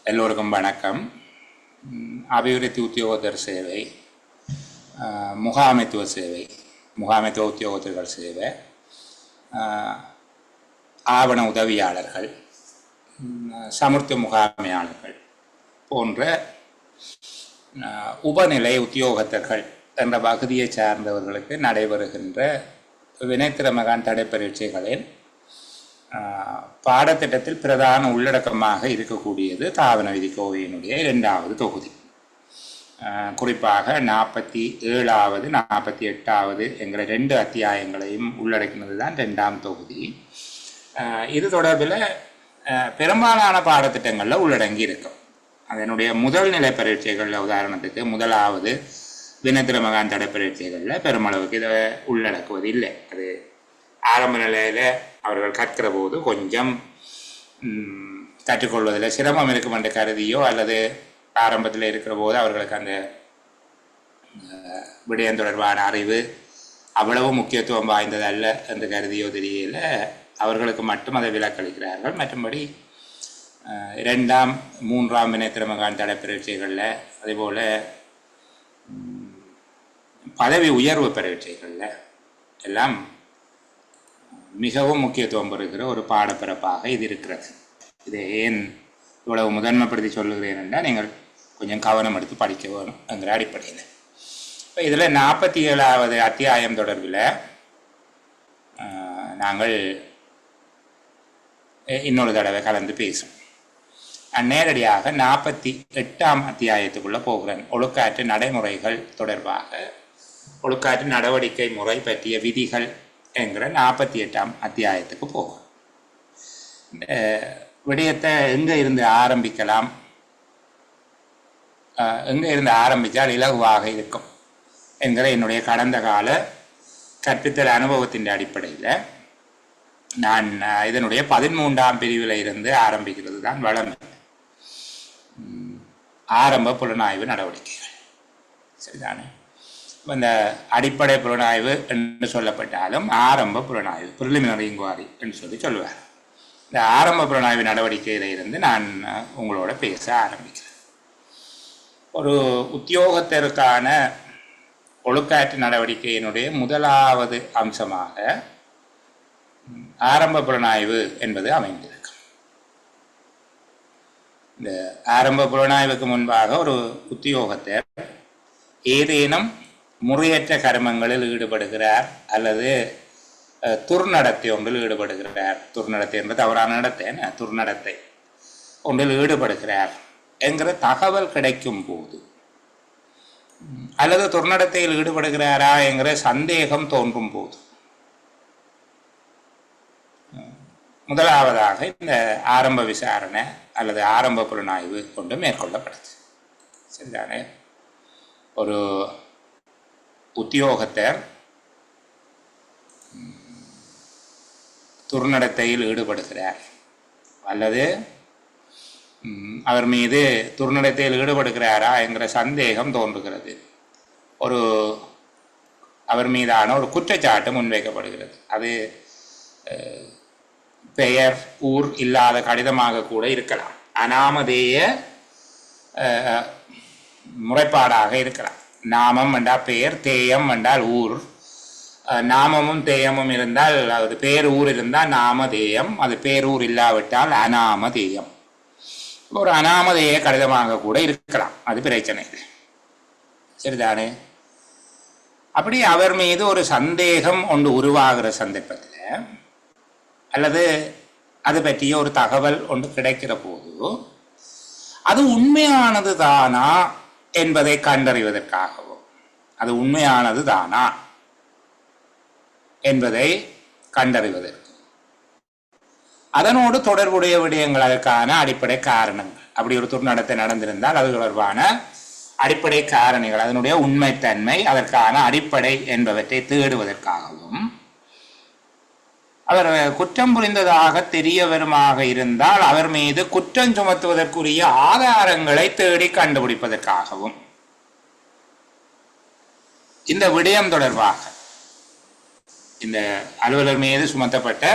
எல்லோருக்கும் வணக்கம். அபிவிருத்தி உத்தியோகத்தர் சேவை, முகாமைத்துவ சேவை, முகாமைத்துவ உத்தியோகத்தர்கள் சேவை, ஆவண உதவியாளர்கள், சமூர்த்த முகாமையாளர்கள் போன்ற உபநிலை உத்தியோகத்தர்கள் என்ற பகுதியை சார்ந்தவர்களுக்கு நடைபெறுகின்ற வினைத்திறமகான் தடை பரீட்சைகளில் பாடத்திட்டத்தில் பிரதான உள்ளடக்கமாக இருக்கக்கூடியது தாவன விதி கோவையினுடைய 2வது தொகுதி. குறிப்பாக 47வது 48வது என்கிற 2 அத்தியாயங்களையும் உள்ளடக்கினது தான் 2ஆம் தொகுதி. இது தொடர்பில் பெரும்பாலான பாடத்திட்டங்களில் உள்ளடங்கி இருக்கும். அதனுடைய முதல் நிலை பரீட்சைகளில் உதாரணத்துக்கு 1வது வினைத்திறமகான் தடை பரீட்சைகளில் பெருமளவுக்கு இதை உள்ளடக்குவது இல்லை. அது ஆரம்ப நிலையில் அவர்கள் கற்கிற போது கொஞ்சம் கற்றுக்கொள்வதில் சிரமம் இருக்கும் என்று கருதியோ அல்லது ஆரம்பத்தில் இருக்கிற போது அவர்களுக்கு அந்த விடயம் தொடர்பான அறிவு அவ்வளவு முக்கியத்துவம் வாய்ந்தது அல்ல என்று கருதியோ தெரியல அவர்களுக்கு மட்டும் அதை விலக்களிக்கிறார்கள். மற்றும்படி 2ஆம் 3ஆம் வினைத்திறமகான் தடை பரீட்சைகளில் அதேபோல் பதவி உயர்வு பரீட்சைகளில் எல்லாம் மிகவும் முக்கியத்துவம் பெறுகிற ஒரு பாடப்பிறப்பாக இது இருக்கிறது. இதை ஏன் இவ்வளவு முதன்மைப்படுத்தி சொல்லுகிறேன் என்றால் நீங்கள் கொஞ்சம் கவனம் எடுத்து படிக்க வேணும் என்கிற அடிப்படையில். இப்போ இதில் 47வது அத்தியாயம் தொடர்பில் நாங்கள் இன்னொரு தடவை கலந்து பேசும். நேரடியாக 48ஆம் அத்தியாயத்துக்குள்ளே போகிறேன். ஒழுக்காற்று நடைமுறைகள் தொடர்பாக ஒழுக்காற்று நடவடிக்கை முறை பற்றிய விதிகள் என்கிற 48ஆம் அத்தியாயத்துக்கு போகும். இந்த விடயத்தை எங்கே இருந்து ஆரம்பிக்கலாம், எங்கே இருந்து ஆரம்பித்தால் இலகுவாக இருக்கும் என்கிற என்னுடைய கடந்த கால கற்பித்தல் அனுபவத்தின் அடிப்படையில் நான் இதனுடைய 13ஆம் பிரிவில் இருந்து ஆரம்பிக்கிறது தான் வளமை. ஆரம்ப புலனாய்வு நடவடிக்கைகள். சரிதானே? இந்த அடிப்படை புலனாய்வு என்று சொல்லப்பட்டாலும் ஆரம்ப புலனாய்வு, ப்ரிலிமினரி இன்குவாரி என்று சொல்லுவார். இந்த ஆரம்ப புலனாய்வு நடவடிக்கையில் இருந்து நான் உங்களோட பேச ஆரம்பிக்கிறேன். ஒரு உத்தியோகத்திற்கான ஒழுக்காற்று நடவடிக்கையினுடைய 1வது அம்சமாக ஆரம்ப புலனாய்வு என்பது அமைந்திருக்கும். இந்த ஆரம்ப புலனாய்வுக்கு முன்பாக ஒரு உத்தியோகத்தர் ஏதேனும் முறையற்ற கர்மங்களில் ஈடுபடுகிறார் அல்லது துர்நடத்தை ஒன்றில் ஈடுபடுகிறார், துர்நடத்தை என்பது தவறான நடத்தை, துர்நடத்தை ஒன்றில் ஈடுபடுகிறார் என்கிற தகவல் கிடைக்கும் போது அல்லது துர்நடத்தையில் ஈடுபடுகிறாரா என்கிற சந்தேகம் தோன்றும் போது முதலாவதாக இந்த ஆரம்ப விசாரணை அல்லது ஆரம்ப புலனாய்வு கொண்டு மேற்கொள்ளப்படுது. சரிதானே? ஒரு உத்தியோகத்தர் துர்நடத்தையில் ஈடுபடுகிறார் அல்லது அவர் மீது துர்நடத்தையில் ஈடுபடுகிறாரா என்கிற சந்தேகம் தோன்றுகிறது. அவர் மீதான ஒரு குற்றச்சாட்டு முன்வைக்கப்படுகிறது. அது பெயர் ஊர் இல்லாத கடிதமாக கூட இருக்கலாம், அனாமதேய முறைப்பாடாக இருக்கலாம். நாமம் என்றால் பெயர், தேயம் என்றால் ஊர். நாமமும் தேயமும் இருந்தால், அது பேர் ஊர் இருந்தால் நாமதேயம், அது பேரூர் இல்லாவிட்டால் அனாமதேயம். ஒரு அனாமதேய கடிதமாக கூட இருக்கலாம், அது பிரச்சனை இல்லை. சரிதானே? அப்படி அவர் மீது ஒரு சந்தேகம் ஒன்று உருவாகிற சந்தர்ப்பத்தில் அல்லது அது பற்றிய ஒரு தகவல் ஒன்று கிடைக்கிற போது அது உண்மையானது தானா என்பதை கண்டறிவதற்காகவும், அது உண்மையானது தானா என்பதை கண்டறிவதற்கு அதனோடு தொடர்புடைய விடயங்கள், அதற்கான அடிப்படை காரணங்கள், அப்படி ஒரு துர்நடத்தை நடந்திருந்தால் அது தொடர்பான அடிப்படை காரணிகள், அதனுடைய உண்மைத்தன்மை, அதற்கான அடிப்படை என்பவற்றை தேடுவதற்காகவும், அவர் குற்றம் புரிந்ததாக தெரிய வருமாக இருந்தால் அவர் மீது குற்றம் சுமத்துவதற்குரிய ஆதாரங்களை தேடி கண்டுபிடிப்பதற்காகவும் இந்த விடயம் தொடர்பாக இந்த அலுவலர் மீது சுமத்தப்பட்ட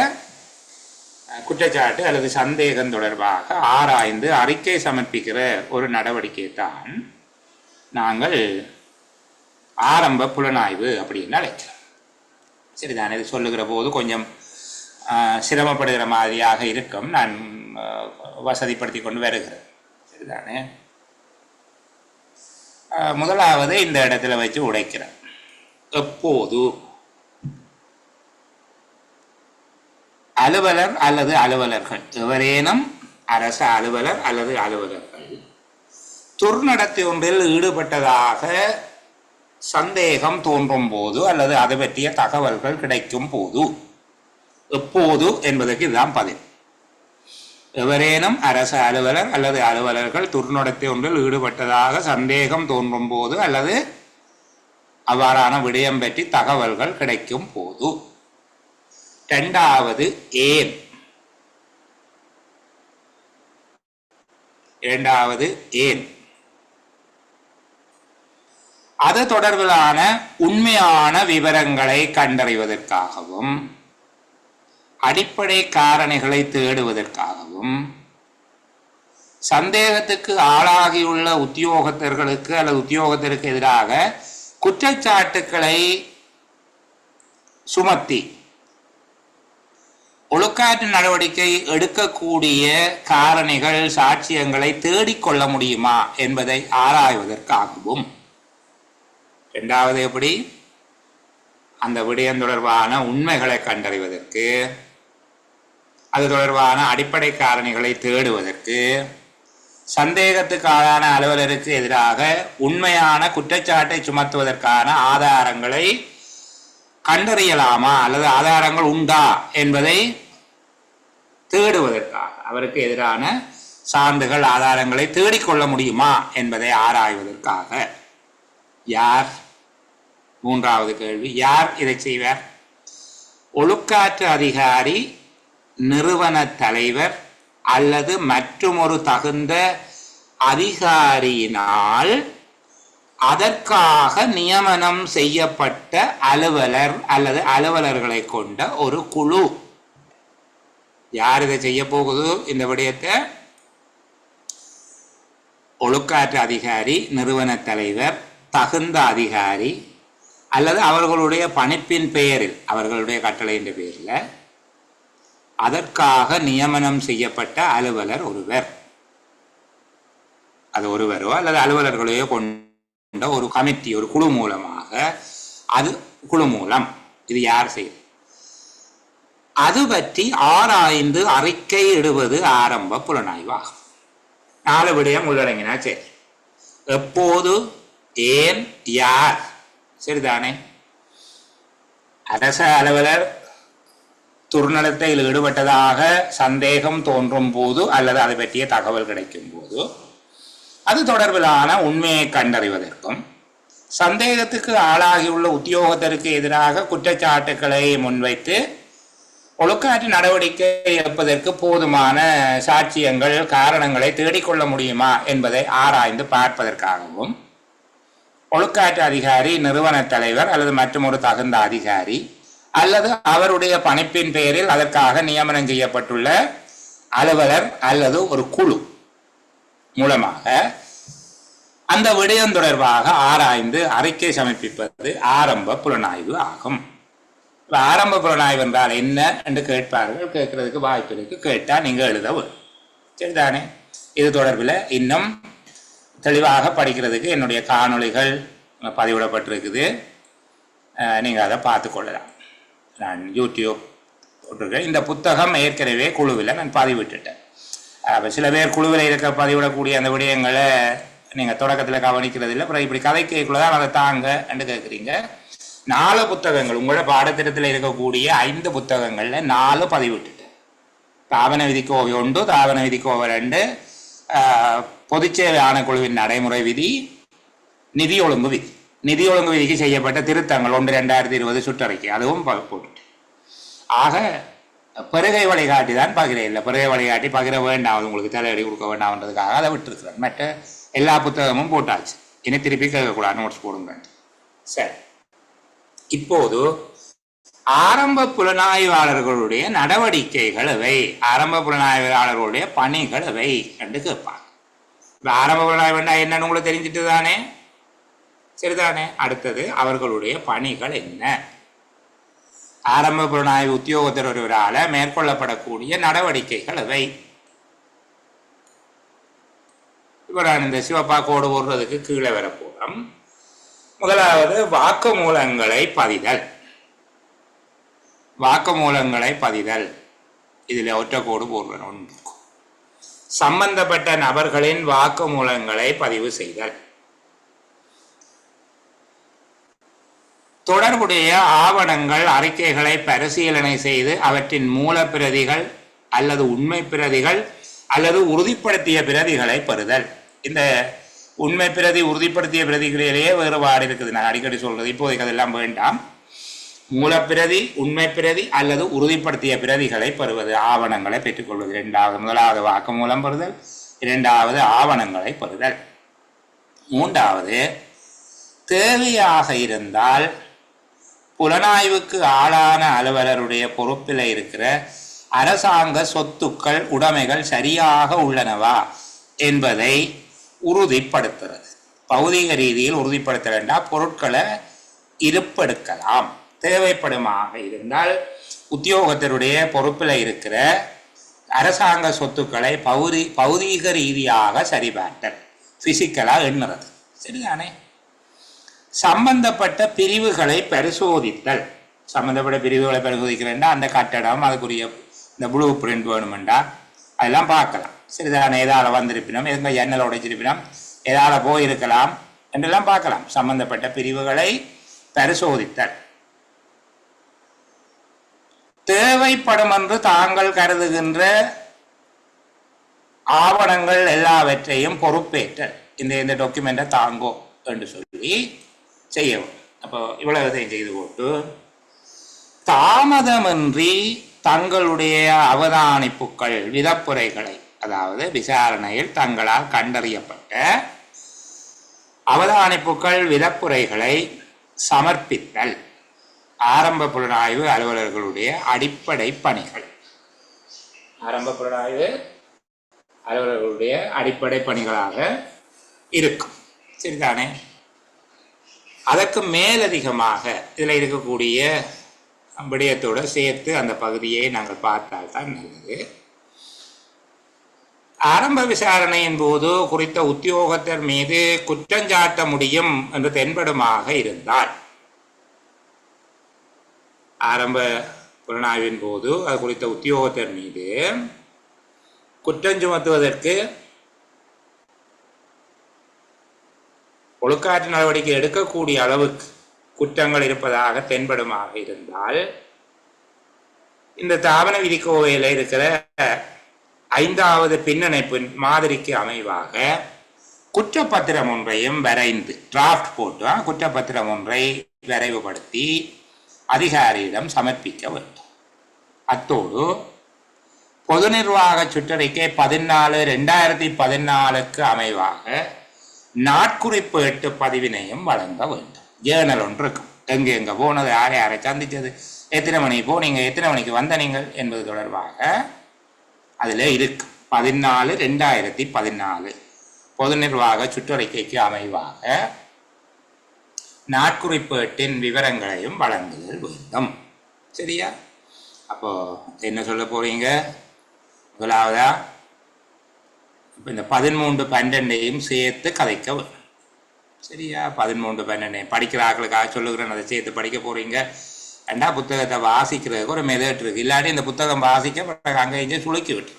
குற்றச்சாட்டு அல்லது சந்தேகம் தொடர்பாக ஆராய்ந்து அறிக்கை சமர்ப்பிக்கிற ஒரு நடவடிக்கை தான் நாங்கள் ஆரம்ப புலனாய்வு அப்படின்னு அழைக்கிறோம். சரிதான், இது சொல்லுகிற போது கொஞ்சம் சிரமப்படுகிற மாதிரியாக இருக்கும். நான் வசதிப்படுத்தி கொண்டு வருகிறேன். சரிதானே, முதலாவது இந்த இடத்துல வச்சு உடைக்கிறேன். எப்போது அலுவலர் அல்லது அலுவலர்கள், எவரேனும் அரசு அலுவலர் அல்லது அலுவலர்கள் துர்நடத்தை ஒன்றில் ஈடுபட்டதாக சந்தேகம் தோன்றும் போது அல்லது அதை பற்றிய தகவல்கள் கிடைக்கும் போது, எப்போது என்பதற்கு இதுதான் பதில். எவரேனும் அரசு அலுவலர் அல்லது அலுவலர்கள் துர்நடத்தை ஒன்றில் ஈடுபட்டதாக சந்தேகம் தோன்றும் போது அல்லது அவ்வாறான விடயம் பற்றி தகவல்கள் கிடைக்கும் போது. இரண்டாவது ஏன். அது தொடர்பிலான உண்மையான விவரங்களை கண்டறிவதற்காகவும் அடிப்படை காரணிகளை தேடுவதற்காகவும் சந்தேகத்துக்கு ஆளாகியுள்ள உத்தியோகத்தர்களுக்கு அல்லது உத்தியோகத்திற்கு எதிராக குற்றச்சாட்டுக்களை சுமத்தி ஒழுக்காற்று நடவடிக்கை எடுக்கக்கூடிய காரணிகள் சாட்சியங்களை தேடிக்கொள்ள முடியுமா என்பதை ஆராய்வதற்காகவும். இரண்டாவது எப்படி, அந்த விடயம் தொடர்பான உண்மைகளை கண்டறிவதற்கு, அது தொடர்பான அடிப்படை காரணிகளை தேடுவதற்கு, சந்தேகத்துக்கு ஆளான அலுவலருக்கு எதிராக உண்மையான குற்றச்சாட்டை சுமத்துவதற்கான ஆதாரங்களை கண்டறியலாமா அல்லது ஆதாரங்கள் உண்டா என்பதை தேடுவதற்காக, அவருக்கு எதிரான சான்றுகள் ஆதாரங்களை தேடிக்கொள்ள முடியுமா என்பதை ஆராய்வதற்காக. யார்? மூன்றாவது கேள்வி, யார் இதை செய்வார்? ஒழுக்காற்று அதிகாரி, நிறுவன தலைவர் அல்லது மற்றுமொரு தகுந்த அதிகாரியினால் அதற்காக நியமனம் செய்யப்பட்ட அலுவலர் அல்லது அலுவலர்களை கொண்ட ஒரு குழு. யார் இதை செய்ய போகுது? இந்த விடயத்தை ஒழுக்காற்று அதிகாரி, நிறுவன தலைவர், தகுந்த அதிகாரி அல்லது அவர்களுடைய பணிப்பின் பெயரில், அவர்களுடைய கட்டளையின் பெயரில் அதற்காக நியமனம் செய்யப்பட்ட அலுவலர் ஒருவர், அது ஒருவரோ அல்லது அலுவலர்களையோ கொண்ட ஒரு கமிட்டி, ஒரு குழு மூலமாக, அது குழு மூலம் இது யார் செய்யும், அது பற்றி ஆராய்ந்து அறிக்கை இடுவது ஆரம்ப புலனாய்வாகும். 4 விடயம் உள்ளடங்கினா சரி. எப்போது, ஏன், யார். சரிதானே, அரச அலுவலர் துர்நடத்தையில் ஈடுபட்டதாக சந்தேகம் தோன்றும் போது அல்லது அதை பற்றிய தகவல் கிடைக்கும் போது, அது தொடர்பிலான உண்மையை கண்டறிவதற்கும் சந்தேகத்துக்கு ஆளாகியுள்ள உத்தியோகத்திற்கு எதிராக குற்றச்சாட்டுக்களை முன்வைத்து ஒழுக்காற்று நடவடிக்கை எடுப்பதற்கு போதுமான சாட்சியங்கள், காரணங்களை தேடிக்கொள்ள முடியுமா என்பதை ஆராய்ந்து பார்ப்பதற்காகவும் ஒழுக்காற்று அதிகாரி, நிறுவன தலைவர் அல்லது மற்றொரு தகுந்த அதிகாரி அல்லது அவருடைய பணிப்பின் பெயரில் அதற்காக நியமனம் செய்யப்பட்டுள்ள அலுவலர் அல்லது ஒரு குழு மூலமாக அந்த விடயம் தொடர்பாக ஆராய்ந்து அறிக்கை சமர்ப்பிப்பது ஆரம்ப புலனாய்வு ஆகும். ஆரம்ப புலனாய்வு என்றால் என்ன என்று கேட்பார்கள். கேட்கறதுக்கு வாய்ப்பு இருக்கு. கேட்டால் நீங்கள் எழுதவும். சரிதானே, இது தொடர்பில் இன்னும் தெளிவாக படிக்கிறதுக்கு என்னுடைய காணொளிகள் பதிவிடப்பட்டிருக்குது. நீங்கள் அதை பார்த்து கொள்ளலாம். நான் யூடியூப் போட்டிருக்கேன். இந்த புத்தகம் ஏற்கனவே குழுவில் நான் பதிவிட்டுட்டேன். சில பேர் குழுவில் இருக்க பதிவிடக்கூடிய அந்த விடயங்களை நீங்கள் தொடக்கத்தில் கவனிக்கிறது இல்லை. அப்புறம் இப்படி கதை கேட்கலாம் அதை தாங்க என்று கேட்குறீங்க. 4 புத்தகங்கள், உங்களோட பாடத்திட்டத்தில் இருக்கக்கூடிய 5 புத்தகங்களில் 4 பதிவிட்டுட்டேன். தாவன விதிக்கோவை 1, தாவன விதிக்கோவை 2, பொதுச்சேவை ஆணைக்குழுவின் நடைமுறை விதி, நிதி ஒழுங்கு விதி. நிதி ஒழுங்கு விதிக்கு செய்யப்பட்ட திருத்தங்கள் 1/2020 சுற்றறிக்கை, அதுவும் போட்டுட்டேன். ஆக பெருகை வழிகாட்டி தான் பகிர இல்லை. பெருகை வழிகாட்டி பகிர வேண்டாம், உங்களுக்கு தலையடி கொடுக்க வேண்டாம்ன்றதுக்காக அதை விட்டுருக்குறேன். மற்ற எல்லா புத்தகமும் போட்டாச்சு. இனி திருப்பி கேட்கக்கூடாது, நோட்ஸ் போடுங்க. சரி, இப்போது ஆரம்ப புலனாய்வாளர்களுடைய நடவடிக்கைகள் எவை, ஆரம்ப புலனாய்வாளர்களுடைய பணிகள் எவை என்று கேட்பாங்க. இப்போ ஆரம்ப புலனாய்வு என்னன்னு உங்களுக்கு தெரிஞ்சிட்டு தானே, சரிதானே? அடுத்தது அவர்களுடைய பணிகள் என்ன, ஆரம்ப புலனாய்வு உத்தியோகத்தர் ஒருவரால் மேற்கொள்ளப்படக்கூடிய நடவடிக்கைகள் எவை. இப்போ நான் இந்த சிவப்பா கோடு போடுறதுக்கு கீழே வரப்போகிறோம். முதலாவது வாக்குமூலங்களை பதிதல். வாக்குமூலங்களை பதிதல், இதில் ஒற்றை கோடு போடுறேன். ஒன்று, சம்பந்தப்பட்ட நபர்களின் வாக்குமூலங்களை பதிவு செய்தல். தொடர்புடைய ஆவணங்கள் அறிக்கைகளை பரிசீலனை செய்து அவற்றின் மூல பிரதிகள் அல்லது உண்மை பிரதிகள் அல்லது உறுதிப்படுத்திய பிரதிகளை பெறுதல். இந்த உண்மை பிரதி உறுதிப்படுத்திய பிரதிகளிலேயே வேறுபாடு இருக்குது. நான் அடிக்கடி சொல்றது, இப்போதைக்கு அதெல்லாம் வேண்டாம். மூலப்பிரதி, உண்மை பிரதி அல்லது உறுதிப்படுத்திய பிரதிகளை பெறுவது, ஆவணங்களை பெற்றுக்கொள்வது. முதலாவது வாக்குமூலம் பெறுதல், இரண்டாவது ஆவணங்களை பெறுதல். மூன்றாவது, தேவையாக இருந்தால் புலனாய்வுக்கு ஆளான அலுவலருடைய பொறுப்பில் இருக்கிற அரசாங்க சொத்துக்கள் உடைமைகள் சரியாக உள்ளனவா என்பதை உறுதிப்படுத்துறது. பௌதீக ரீதியில் உறுதிப்படுத்த வேண்டாம், பொருட்களை இருப்பெடுக்கலாம். தேவைப்படுமாக இருந்தால் உத்தியோகத்தருடைய பொறுப்பில் இருக்கிற அரசாங்க சொத்துக்களை பௌதீக ரீதியாக சரிபார்த்தல், பிசிக்கலாக எண்ணுறது. சரிதானே? சம்பந்தப்பட்ட பிரிவுகளை பரிசோதித்தல். சம்பந்தப்பட்ட பிரிவுகளை பரிசோதிக்கிறேன்டா அந்த கட்டடம், அதுக்குரிய இந்த ப்ளூ பிரிண்ட் வேணுமெண்டா அதெல்லாம் பார்க்கலாம். சரிதானே? எதால் வந்திருப்பினோம், எங்க எண்ணெய் உடைச்சிருப்பினோம், எதால் போயிருக்கலாம் என்றெல்லாம் பார்க்கலாம். சம்பந்தப்பட்ட பிரிவுகளை பரிசோதித்தல். தேவைப்படும் என்று தாங்கள் கருதுகின்ற ஆவணங்கள் எல்லாவற்றையும் பொறுப்பேற்றல். இந்த டாக்குமெண்ட்டை தாங்கோ என்று சொல்லி செய்யவும். அப்போ இவ்வளவுதையும் செய்து போட்டு தாமதமின்றி தங்களுடைய அவதானிப்புகள், விதப்புரைகளை, அதாவது விசாரணையில் தங்களால் கண்டறியப்பட்ட அவதானிப்புகள், விதப்புரைகளை சமர்ப்பித்தல் ஆரம்ப புலனாய்வு அலுவலர்களுடைய அடிப்படை பணிகள். ஆரம்ப புலனாய்வு அலுவலர்களுடைய அடிப்படை பணிகளாக இருக்கும். சரிதானே? அதற்கு மேலதிகமாக இதில் இருக்கக்கூடிய விடயத்தோடு சேர்த்து அந்த பகுதியை நாங்கள் பார்த்தால் தான் நல்லது. ஆரம்ப விசாரணையின் போது குறித்த உத்தியோகத்தர் மீது குற்றஞ்சாட்ட முடியும் என்று தென்படுமாக இருந்தால், ஆரம்ப புலனாய்வின் போது அது குறித்த உத்தியோகத்தர் மீது குற்றம் சுமத்துவதற்கு ஒழுக்காற்று நடவடிக்கை எடுக்கக்கூடிய அளவுக்கு குற்றங்கள் இருப்பதாக தென்படுமாக இருந்தால், இந்த தாபன விதிக்கோவையில் இருக்கிற 5வது பின்னணைப்பு மாதிரிக்கு அமைவாக குற்றப்பத்திரம் ஒன்றையும் வரைந்து டிராஃப்ட் போட்டு குற்றப்பத்திரம் ஒன்றை விரைவுபடுத்தி அதிகாரியிடம் சமர்ப்பிக்க வேண்டும். அத்தோடு பொது நிர்வாக சுற்றறிக்கை 14/2014 அமைவாக நாட்குறிப்பேட்டு பதிவினையும் வழங்க வேண்டும். ஜேர்னல் ஒன்று இருக்கும், எங்கே போனது, யாரை யாரை சந்தித்தது, எத்தனை மணிக்கு போனீங்க, எத்தனை மணிக்கு வந்த நீங்கள் என்பது தொடர்பாக அதில் இருக்கு. 14/2014 பொது நிர்வாக சுற்றறிக்கைக்கு அமைவாக நாட்குறிப்பேட்டின் விவரங்களையும் வழங்குதல் வேண்டும். சரியா? அப்போ என்ன சொல்ல போறீங்க? முதலாவதா இப்போ இந்த 13/12 சேர்த்து கதைக்க வேண்டும். சரியா? 13/12 படிக்கிற ஆக்களுக்காக சொல்லுகிறேன், அதை சேர்த்து படிக்க போறீங்க. ரெண்டா புத்தகத்தை வாசிக்கிறதுக்கு ஒரு மெதட் இருக்கு. இல்லாட்டி இந்த புத்தகம் வாசிக்க அங்கே இங்கே சுளுக்கி விட்டு.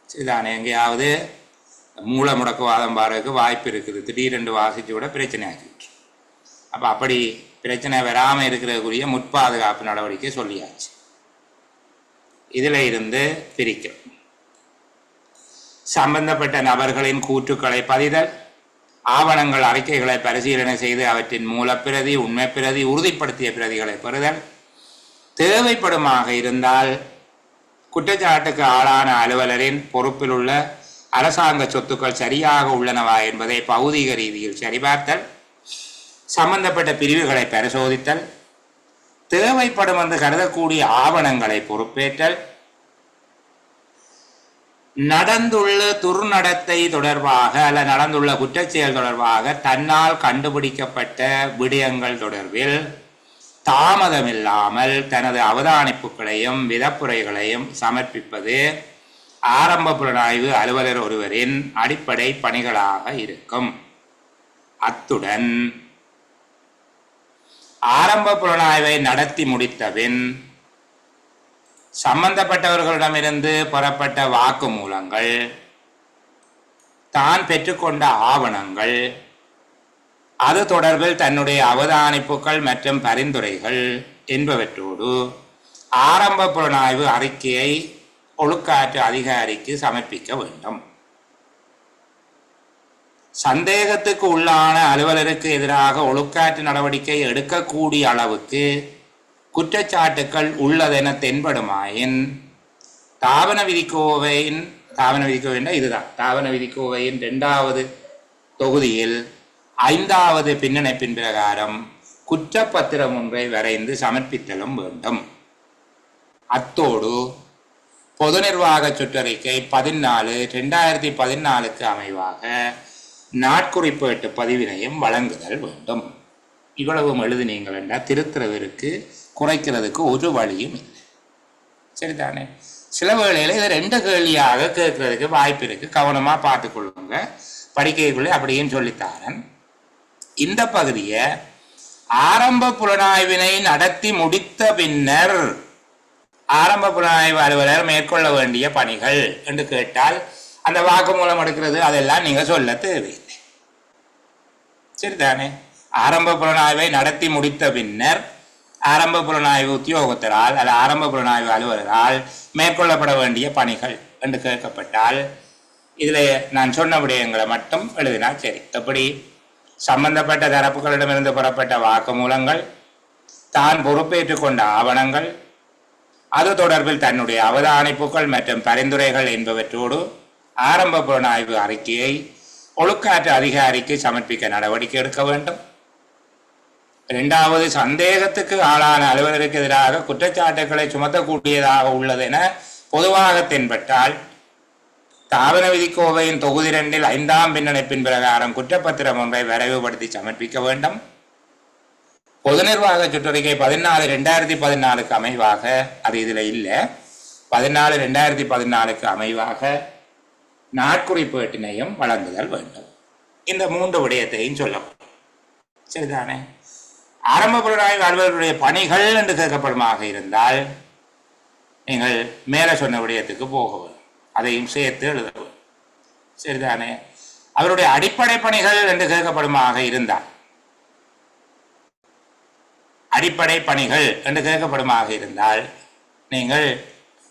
சரிதானே? எங்கேயாவது மூல முடக்குவாதம் பாருக்கு வாய்ப்பு இருக்குது. திடீரென்று வாசித்து விட பிரச்சனை ஆக்கி விட்டு. அப்போ அப்படி பிரச்சனை வராமல் இருக்கிறதுக்குரிய முற்பாதுகாப்பு நடவடிக்கை சொல்லியாச்சு. இதில் இருந்து பிரிக்கும். சம்பந்தப்பட்ட நபர்களின் கூற்றுக்களை பதிதல், ஆவணங்கள் அறிக்கைகளை பரிசீலனை செய்து அவற்றின் மூலப்பிரதி, உண்மை பிரதி, உறுதிப்படுத்திய பிரதிகளை பெறுதல், தேவைப்படுமாக இருந்தால் குற்றச்சாட்டுக்கு ஆளான அலுவலரின் பொறுப்பில் உள்ள அரசாங்க சொத்துக்கள் சரியாக உள்ளனவா என்பதை பௌதீக ரீதியில் சரிபார்த்தல், சம்பந்தப்பட்ட பிரிவுகளை பரிசோதித்தல், தேவைப்படும் என்று கருதக்கூடிய ஆவணங்களை பொறுப்பேற்றல், நடந்துள்ள துர்நடத்தை தொடர்பாக அல்ல நடந்துள்ள குற்றச்செயல் தொடர்பாக தன்னால் கண்டுபிடிக்கப்பட்ட விடயங்கள் தொடர்பில் தாமதமில்லாமல் தனது அவதானிப்புகளையும் விதப்புரைகளையும் சமர்ப்பிப்பது ஆரம்ப புலனாய்வு அலுவலர் ஒருவரின் அடிப்படை பணிகளாக இருக்கும். அத்துடன் ஆரம்ப புலனாய்வை நடத்தி முடித்தபின் சம்பந்தப்பட்டவர்களிடமிருந்து பெறப்பட்ட வாக்குமூலங்கள், தான் பெற்றுக்கொண்ட ஆவணங்கள், அது தொடர்பில் தன்னுடைய அவதானிப்புகள் மற்றும் பரிந்துரைகள் என்பவற்றோடு ஆரம்ப புலனாய்வு அறிக்கையை ஒழுக்காற்று அதிகாரிக்கு சமர்ப்பிக்க வேண்டும். சந்தேகத்துக்கு உள்ளான அலுவலருக்கு எதிராக ஒழுக்காற்று நடவடிக்கை எடுக்கக்கூடிய அளவுக்கு குற்றச்சாட்டுக்கள் உள்ளதென தென்படுமாயின் தாவன விதிக்கோவையின் இதுதான் தாவன விதிக்கோவையின் 2வது தொகுதியில் 5வது பின்னணைப்பின் பிரகாரம் குற்றப்பத்திரம் ஒன்றை வரைந்து சமர்ப்பித்தலும் வேண்டும். அத்தோடு பொது நிர்வாக சுற்றறிக்கை 14/2014 அமைவாக நாட்குறிப்பேட்டு பதிவினையும் வழங்குதல் வேண்டும். இவ்வளவும் எழுதினீங்கள் என்றால் திருத்துறவிற்கு குறைக்கிறதுக்கு ஒரு வழியும் இல்லை. சரிதானே? சில வேளையில் இதை 2 கேள்வியாக கேட்கறதுக்கு வாய்ப்பு இருக்கு. கவனமா பார்த்துக்கொள்ளுங்க. படிக்கைக்குள்ளே அப்படியும் சொல்லித்தாரன். இந்த பகுதியை ஆரம்ப புலனாய்வினை நடத்தி முடித்த பின்னர் ஆரம்ப புலனாய்வு அலுவலர் மேற்கொள்ள வேண்டிய பணிகள் என்று கேட்டால் அந்த வாக்குமூலம் எடுக்கிறது அதெல்லாம் நீங்க சொல்ல தேவையில்லை. சரிதானே? ஆரம்ப புலனாய்வை நடத்தி முடித்த பின்னர் ஆரம்ப புலனாய்வு உத்தியோகத்தரால் அல்ல ஆரம்ப புலனாய்வு அலுவலரால் மேற்கொள்ளப்பட வேண்டிய பணிகள் என்று கேட்கப்பட்டால் இதில் நான் சொன்ன விடயங்களை மட்டும் எழுதினா சரி. எப்படி? சம்பந்தப்பட்ட தரப்புகளிடமிருந்து பெறப்பட்ட வாக்குமூலங்கள், தான் பொறுப்பேற்றுக் கொண்ட ஆவணங்கள், அது தொடர்பில் தன்னுடைய அவதானிப்புகள் மற்றும் பரிந்துரைகள் என்பவற்றோடு ஆரம்ப புலனாய்வு அறிக்கையை ஒழுக்காற்று அதிகாரிக்கு சமர்ப்பிக்க நடவடிக்கை எடுக்க வேண்டும். 2வது, சந்தேகத்துக்கு ஆளான அலுவலருக்கு எதிராக குற்றச்சாட்டுகளை சுமத்தக்கூடியதாக உள்ளது என பொதுவாக தென்பட்டால் தாவன விதிக்கோவையின் தொகுதி 2 5ஆம் பின்னணைப்பின் பிரகாரம் குற்றப்பத்திரம் ஒன்றை விரைவுபடுத்தி சமர்ப்பிக்க வேண்டும். பொது நிர்வாக சுற்றறிக்கை 14/2014 அமைவாக, அது இதில் இல்லை, 14/2014 அமைவாக நாட்குறிப்பேட்டினையும் வழங்குதல் வேண்டும். இந்த 3 விடயத்தையும் சொல்லப்படும். சரிதானே? ஆரம்ப புலனாய்வு அலுவலருடைய பணிகள் என்று கேட்கப்படுமாக இருந்தால் நீங்கள் மேலே சொன்ன விடயத்துக்கு போக வேண்டும். அதையும் சேர்த்து எழுத வேண்டும். சரிதானே? அவருடைய அடிப்படை பணிகள் என்று கேட்கப்படுமாக இருந்தால் அடிப்படை பணிகள் என்று கேட்கப்படுமாக இருந்தால் நீங்கள்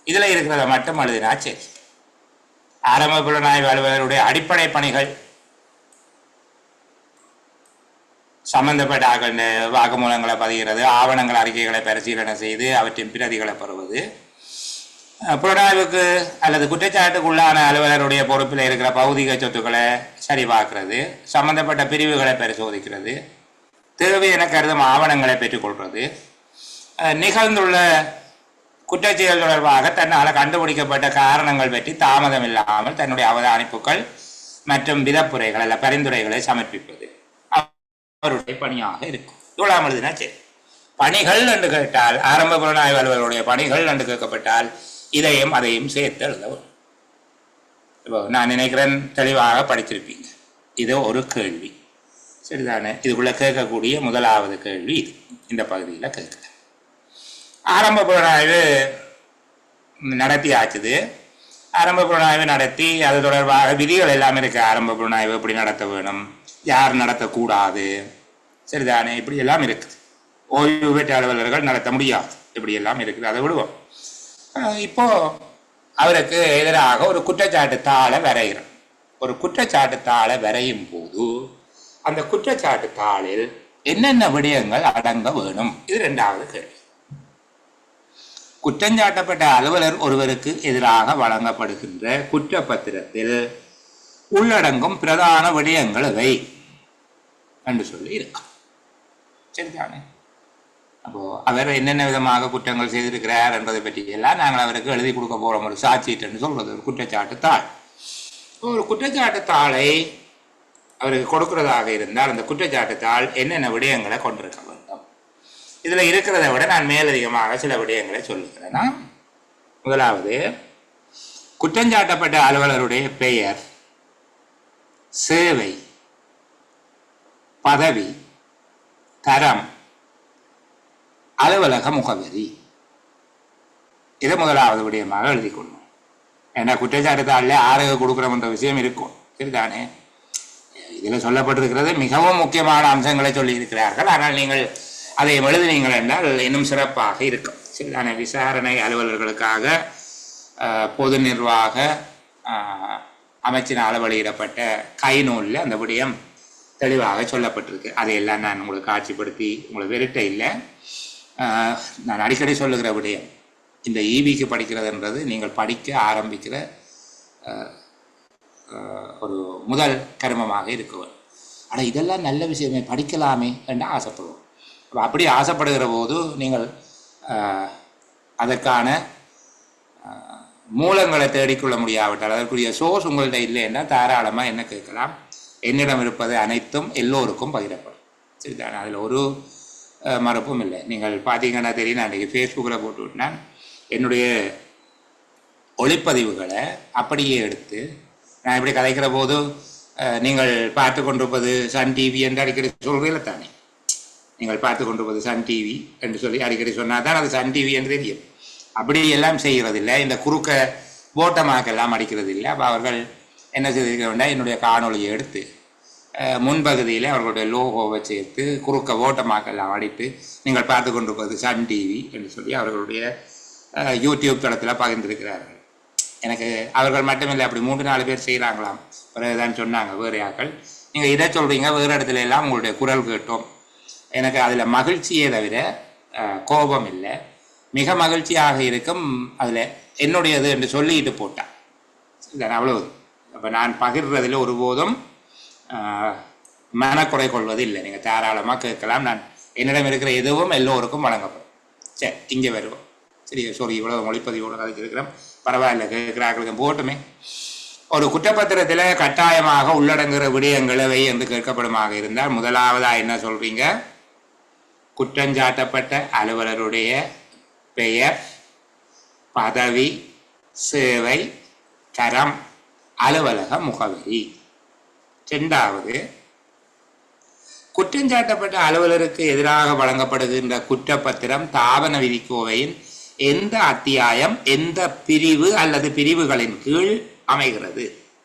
இதில் இருக்கிறத மட்டும் எழுதினா சரி. ஆரம்ப புலனாய்வு அலுவலருடைய அடிப்படை பணிகள் சம்பந்தப்பட்ட வாக்குமூலங்களை பதிகிறது, ஆவணங்கள் அறிக்கைகளை பரிசீலனை செய்து அவற்றின் பிரதிகளை பெறுவது, புலனாய்வுக்கு அல்லது குற்றச்சாட்டுக்கு உள்ளான அலுவலருடைய பொறுப்பில் இருக்கிற பௌதிக சொத்துக்களை சரிபார்க்கிறது, சம்பந்தப்பட்ட பிரிவுகளை பரிசோதிக்கிறது, தேவை என கருதும் ஆவணங்களை பெற்றுக்கொள்வது, நிகழ்ந்துள்ள குற்றச்செயல் தொடர்பாக தன்னால் கண்டுபிடிக்கப்பட்ட காரணங்கள் பற்றி தாமதம் இல்லாமல் தன்னுடைய அவதானிப்புகள் மற்றும் விதப்புரைகள் அல்ல பரிந்துரைகளை சமர்ப்பிப்பது அவருடைய பணியாக இருக்கும். இவ்வளவு எழுதினா சரி. பணிகள் என்று கேட்டால் ஆரம்ப புலனாய்வு அலுவலருடைய பணிகள் என்று கேட்கப்பட்டால் இதையும் அதையும் சேர்த்து எழுதவும். இப்போ நான் நினைக்கிறேன் தெளிவாக படிச்சிருப்பீங்க. இது ஒரு கேள்வி. சரிதானே? இதுக்குள்ள கேட்கக்கூடிய முதலாவது கேள்வி இது. இந்த பகுதியில் கேட்குறேன். ஆரம்ப புலனாய்வு நடத்தி ஆச்சுது. ஆரம்ப புலனாய்வு நடத்தி அது தொடர்பாக விதிகள் எல்லாம் இருக்கு. ஆரம்ப புலனாய்வு எப்படி நடத்த வேணும், யார் நடத்தக்கூடாது, சரிதானே, இப்படி எல்லாம் இருக்குது. ஓய்வு பெற்ற அலுவலர்கள் நடத்த முடியாது, இப்படி எல்லாம் இருக்குது. அதை விடுவோம். இப்போ அவருக்கு எதிராக ஒரு குற்றச்சாட்டு தாளை வரைகிறோம். ஒரு குற்றச்சாட்டு தாளை வரையும் போது அந்த குற்றச்சாட்டு தாளில் என்னென்ன விடயங்கள் அடங்க வேணும், இது 2வது கேள்வி. குற்றஞ்சாட்டப்பட்ட அலுவலர் ஒருவருக்கு எதிராக வழங்கப்படுகின்ற குற்றப்பத்திரத்தில் உள்ளடங்கும் பிரதான விடயங்கள் எவை என்று சொல்லி இருக்கும். சரிதானே? அப்போ அவர் என்னென்ன விதமாக குற்றங்கள் செய்திருக்கிறார் என்பதை பற்றி எல்லாம் நாங்கள் அவருக்கு எழுதி கொடுக்க போகிறோம். ஒரு சாட்சிட்டு சொல்றது ஒரு குற்றச்சாட்டு தாள். ஒரு குற்றச்சாட்டு தாளை அவருக்கு கொடுக்கிறதாக இருந்தால் அந்த குற்றச்சாட்டு தாள் என்னென்ன விடயங்களை கொண்டிருக்க வேண்டும். இதில் இருக்கிறத விட நான் மேலதிகமாக சில விடயங்களை சொல்லுகிறேன்னா, முதலாவது குற்றஞ்சாட்டப்பட்ட அலுவலருடைய பெயர், சேவை, பதவி, தரம், அலுவலக முகவரி. இதை முதலாவது விடயமாக எழுதி கொள்ளும். ஏன்னா குற்றச்சாட்டு தாளில் ஆரோக்கிய கொடுக்குறோம் என்ற விஷயம் இருக்கும், சரிதானே? இதில் சொல்லப்பட்டிருக்கிறது மிகவும் முக்கியமான அம்சங்களை சொல்லி இருக்கிறார்கள். ஆனால் நீங்கள் அதை எழுதினீங்கள் என்றால் இன்னும் சிறப்பாக இருக்கும், சரிதானே? விசாரணை அலுவலர்களுக்காக பொது நிர்வாக அமைச்சினால் வெளியிடப்பட்ட கைநூலில் அந்த விடயம் தெளிவாக சொல்லப்பட்டிருக்கு. அதையெல்லாம் நான் உங்களுக்கு காட்சிப்படுத்தி உங்களுக்கு வெறுட்ட இல்லை. நான் அடிக்கடி சொல்லுகிற விடயம், இந்த ஈபிக்கு படிக்கிறதுன்றது நீங்கள் படிக்க ஆரம்பிக்கிற ஒரு முதல் கர்மமாக இருக்குவது. ஆனால் இதெல்லாம் நல்ல விஷயமே, படிக்கலாமே என்று ஆசைப்படுவோம். அப்படி ஆசைப்படுகிற போது நீங்கள் அதற்கான மூலங்களை தேடிக்கொள்ள முடியாவிட்டால், அதற்குரிய சோர்ஸ் உங்கள்கிட்ட இல்லை என்றால் தாராளமாக என்ன கேட்கலாம். என்னிடம் இருப்பது அனைத்தும் எல்லோருக்கும் பகிரப்படும், சரிதானே? அதில் ஒரு மறுப்பும் இல்லை. நீங்கள் பார்த்தீங்கன்னா தெரியும், நான் இன்றைக்கி ஃபேஸ்புக்கில் போட்டு விட்டேன். என்னுடைய ஒளிப்பதிவுகளை அப்படியே எடுத்து நான் இப்படி கதைக்கிற போது நீங்கள் பார்த்து கொண்டிருப்பது சன் டிவி என்று அடிக்கடி சொல்கிறீங்கள தானே? நீங்கள் பார்த்து கொண்டிருப்பது சன் டிவி என்று சொல்லி அடிக்கடி சொன்னால் தான் அது சன் டிவி என்று தெரியும். அப்படி எல்லாம் செய்கிறதில்லை, இந்த குறுக்க ஓட்டமாக்கெல்லாம் அடிக்கிறது இல்லை. அப்போ அவர்கள் என்ன செய்திருக்க வேண்டாம், என்னுடைய காணொலியை எடுத்து முன்பகுதியில் அவர்களுடைய லோகோவை சேர்த்து குறுக்க ஓட்டமாக்கெல்லாம் அடித்து நீங்கள் பார்த்து கொண்டிருப்பது சன் டிவி என்று சொல்லி அவர்களுடைய யூடியூப் தளத்தில் பகிர்ந்திருக்கிறார்கள். எனக்கு அவர்கள் மட்டுமில்லை, அப்படி 3-4 பேர் செய்கிறாங்களாம். பிறகுதான் சொன்னாங்க வேறு ஆக்கள், நீங்கள் இதை சொல்கிறீங்க, வேறு இடத்துல எல்லாம் உங்களுடைய குரல் கேட்டோம். எனக்கு அதில் மகிழ்ச்சியே தவிர கோபம் இல்லை. மிக மகிழ்ச்சியாக இருக்கும் அதில் என்னுடையது என்று சொல்லிட்டு போட்டான், இல்லை அவ்வளவு. அப்போ நான் பகிர்றதில் ஒருபோதும் மனக்குறை கொள்வது இல்லை. நீங்கள் தாராளமாக கேட்கலாம். நான் என்னிடம் இருக்கிற எதுவும் எல்லோருக்கும் வழங்கப்படும். சரி, இங்கே வருவோம். சரி, சாரி, இவ்வளோ மொழிப்பதிவோடு கதைக்கு இருக்கிறோம், பரவாயில்ல, கேட்குறாங்களுக்கு போட்டுமே. ஒரு குற்றப்பத்திரத்தில் கட்டாயமாக உள்ளடங்குகிற விடயங்கள் எவை என்று கேட்கப்படுமாக இருந்தால், முதலாவதாக என்ன சொல்கிறீங்க? குற்றஞ்சாட்டப்பட்ட அலுவலருடைய பெயர், பதவி, சேவை, தரம், அலுவலக முகவரி. இரண்டாவது, குற்றஞ்சாட்டப்பட்ட அலுவலருக்கு எதிராக வழங்கப்படுகின்ற குற்றப்பத்திரம் தாவன விதிக்கோவையின் எந்த அத்தியாயம், எந்த பிரிவு அல்லது பிரிவுகளின் கீழ் அமைகிறது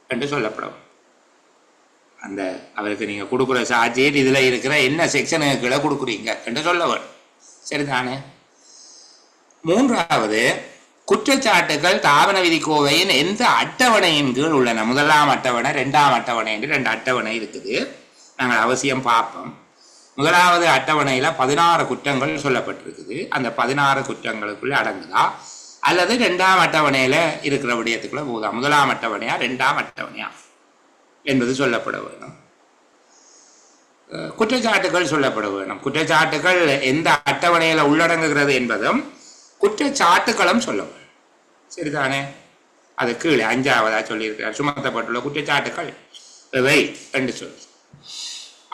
என்று சொல்லப்படும். அந்த அவருக்கு நீங்கள் கொடுக்குற சாட்சியில் இதில் இருக்கிற என்ன செக்ஷனுக்கு கீழே கொடுக்குறீங்க என்று சொல்ல வேண்டும், சரிதானே? மூன்றாவது, குற்றச்சாட்டுகள் தாவன விதிக்கோவையின் எந்த அட்டவணையின் கீழ் உள்ளன? 1ஆம் அட்டவணை, 2ஆம் அட்டவணை என்று 2 அட்டவணை இருக்குது. நாங்கள் அவசியம் பார்ப்போம். 1வது அட்டவணையில் 16 குற்றங்கள் சொல்லப்பட்டிருக்குது. அந்த 16 குற்றங்களுக்குள்ள அடங்குதா அல்லது 2ஆம் அட்டவணையில் இருக்கிற விடயத்துக்குள்ள போதா? 1ஆம் அட்டவணையா 2ஆம் அட்டவணையா என்பது சொல்லப்பட வேணும். குற்றச்சாட்டுகள் சொல்லப்பட வேணும். குற்றச்சாட்டுகள் எந்த அட்டவணையில் உள்ளடங்குகிறது என்பதும் குற்றச்சாட்டுகளும் சொல்ல வேணும், சரிதானே? அது கீழே 5ஆவதா சொல்லியிருக்கிறார், சுமத்தப்பட்டுள்ள குற்றச்சாட்டுகள் இவை என்று சொல்லி.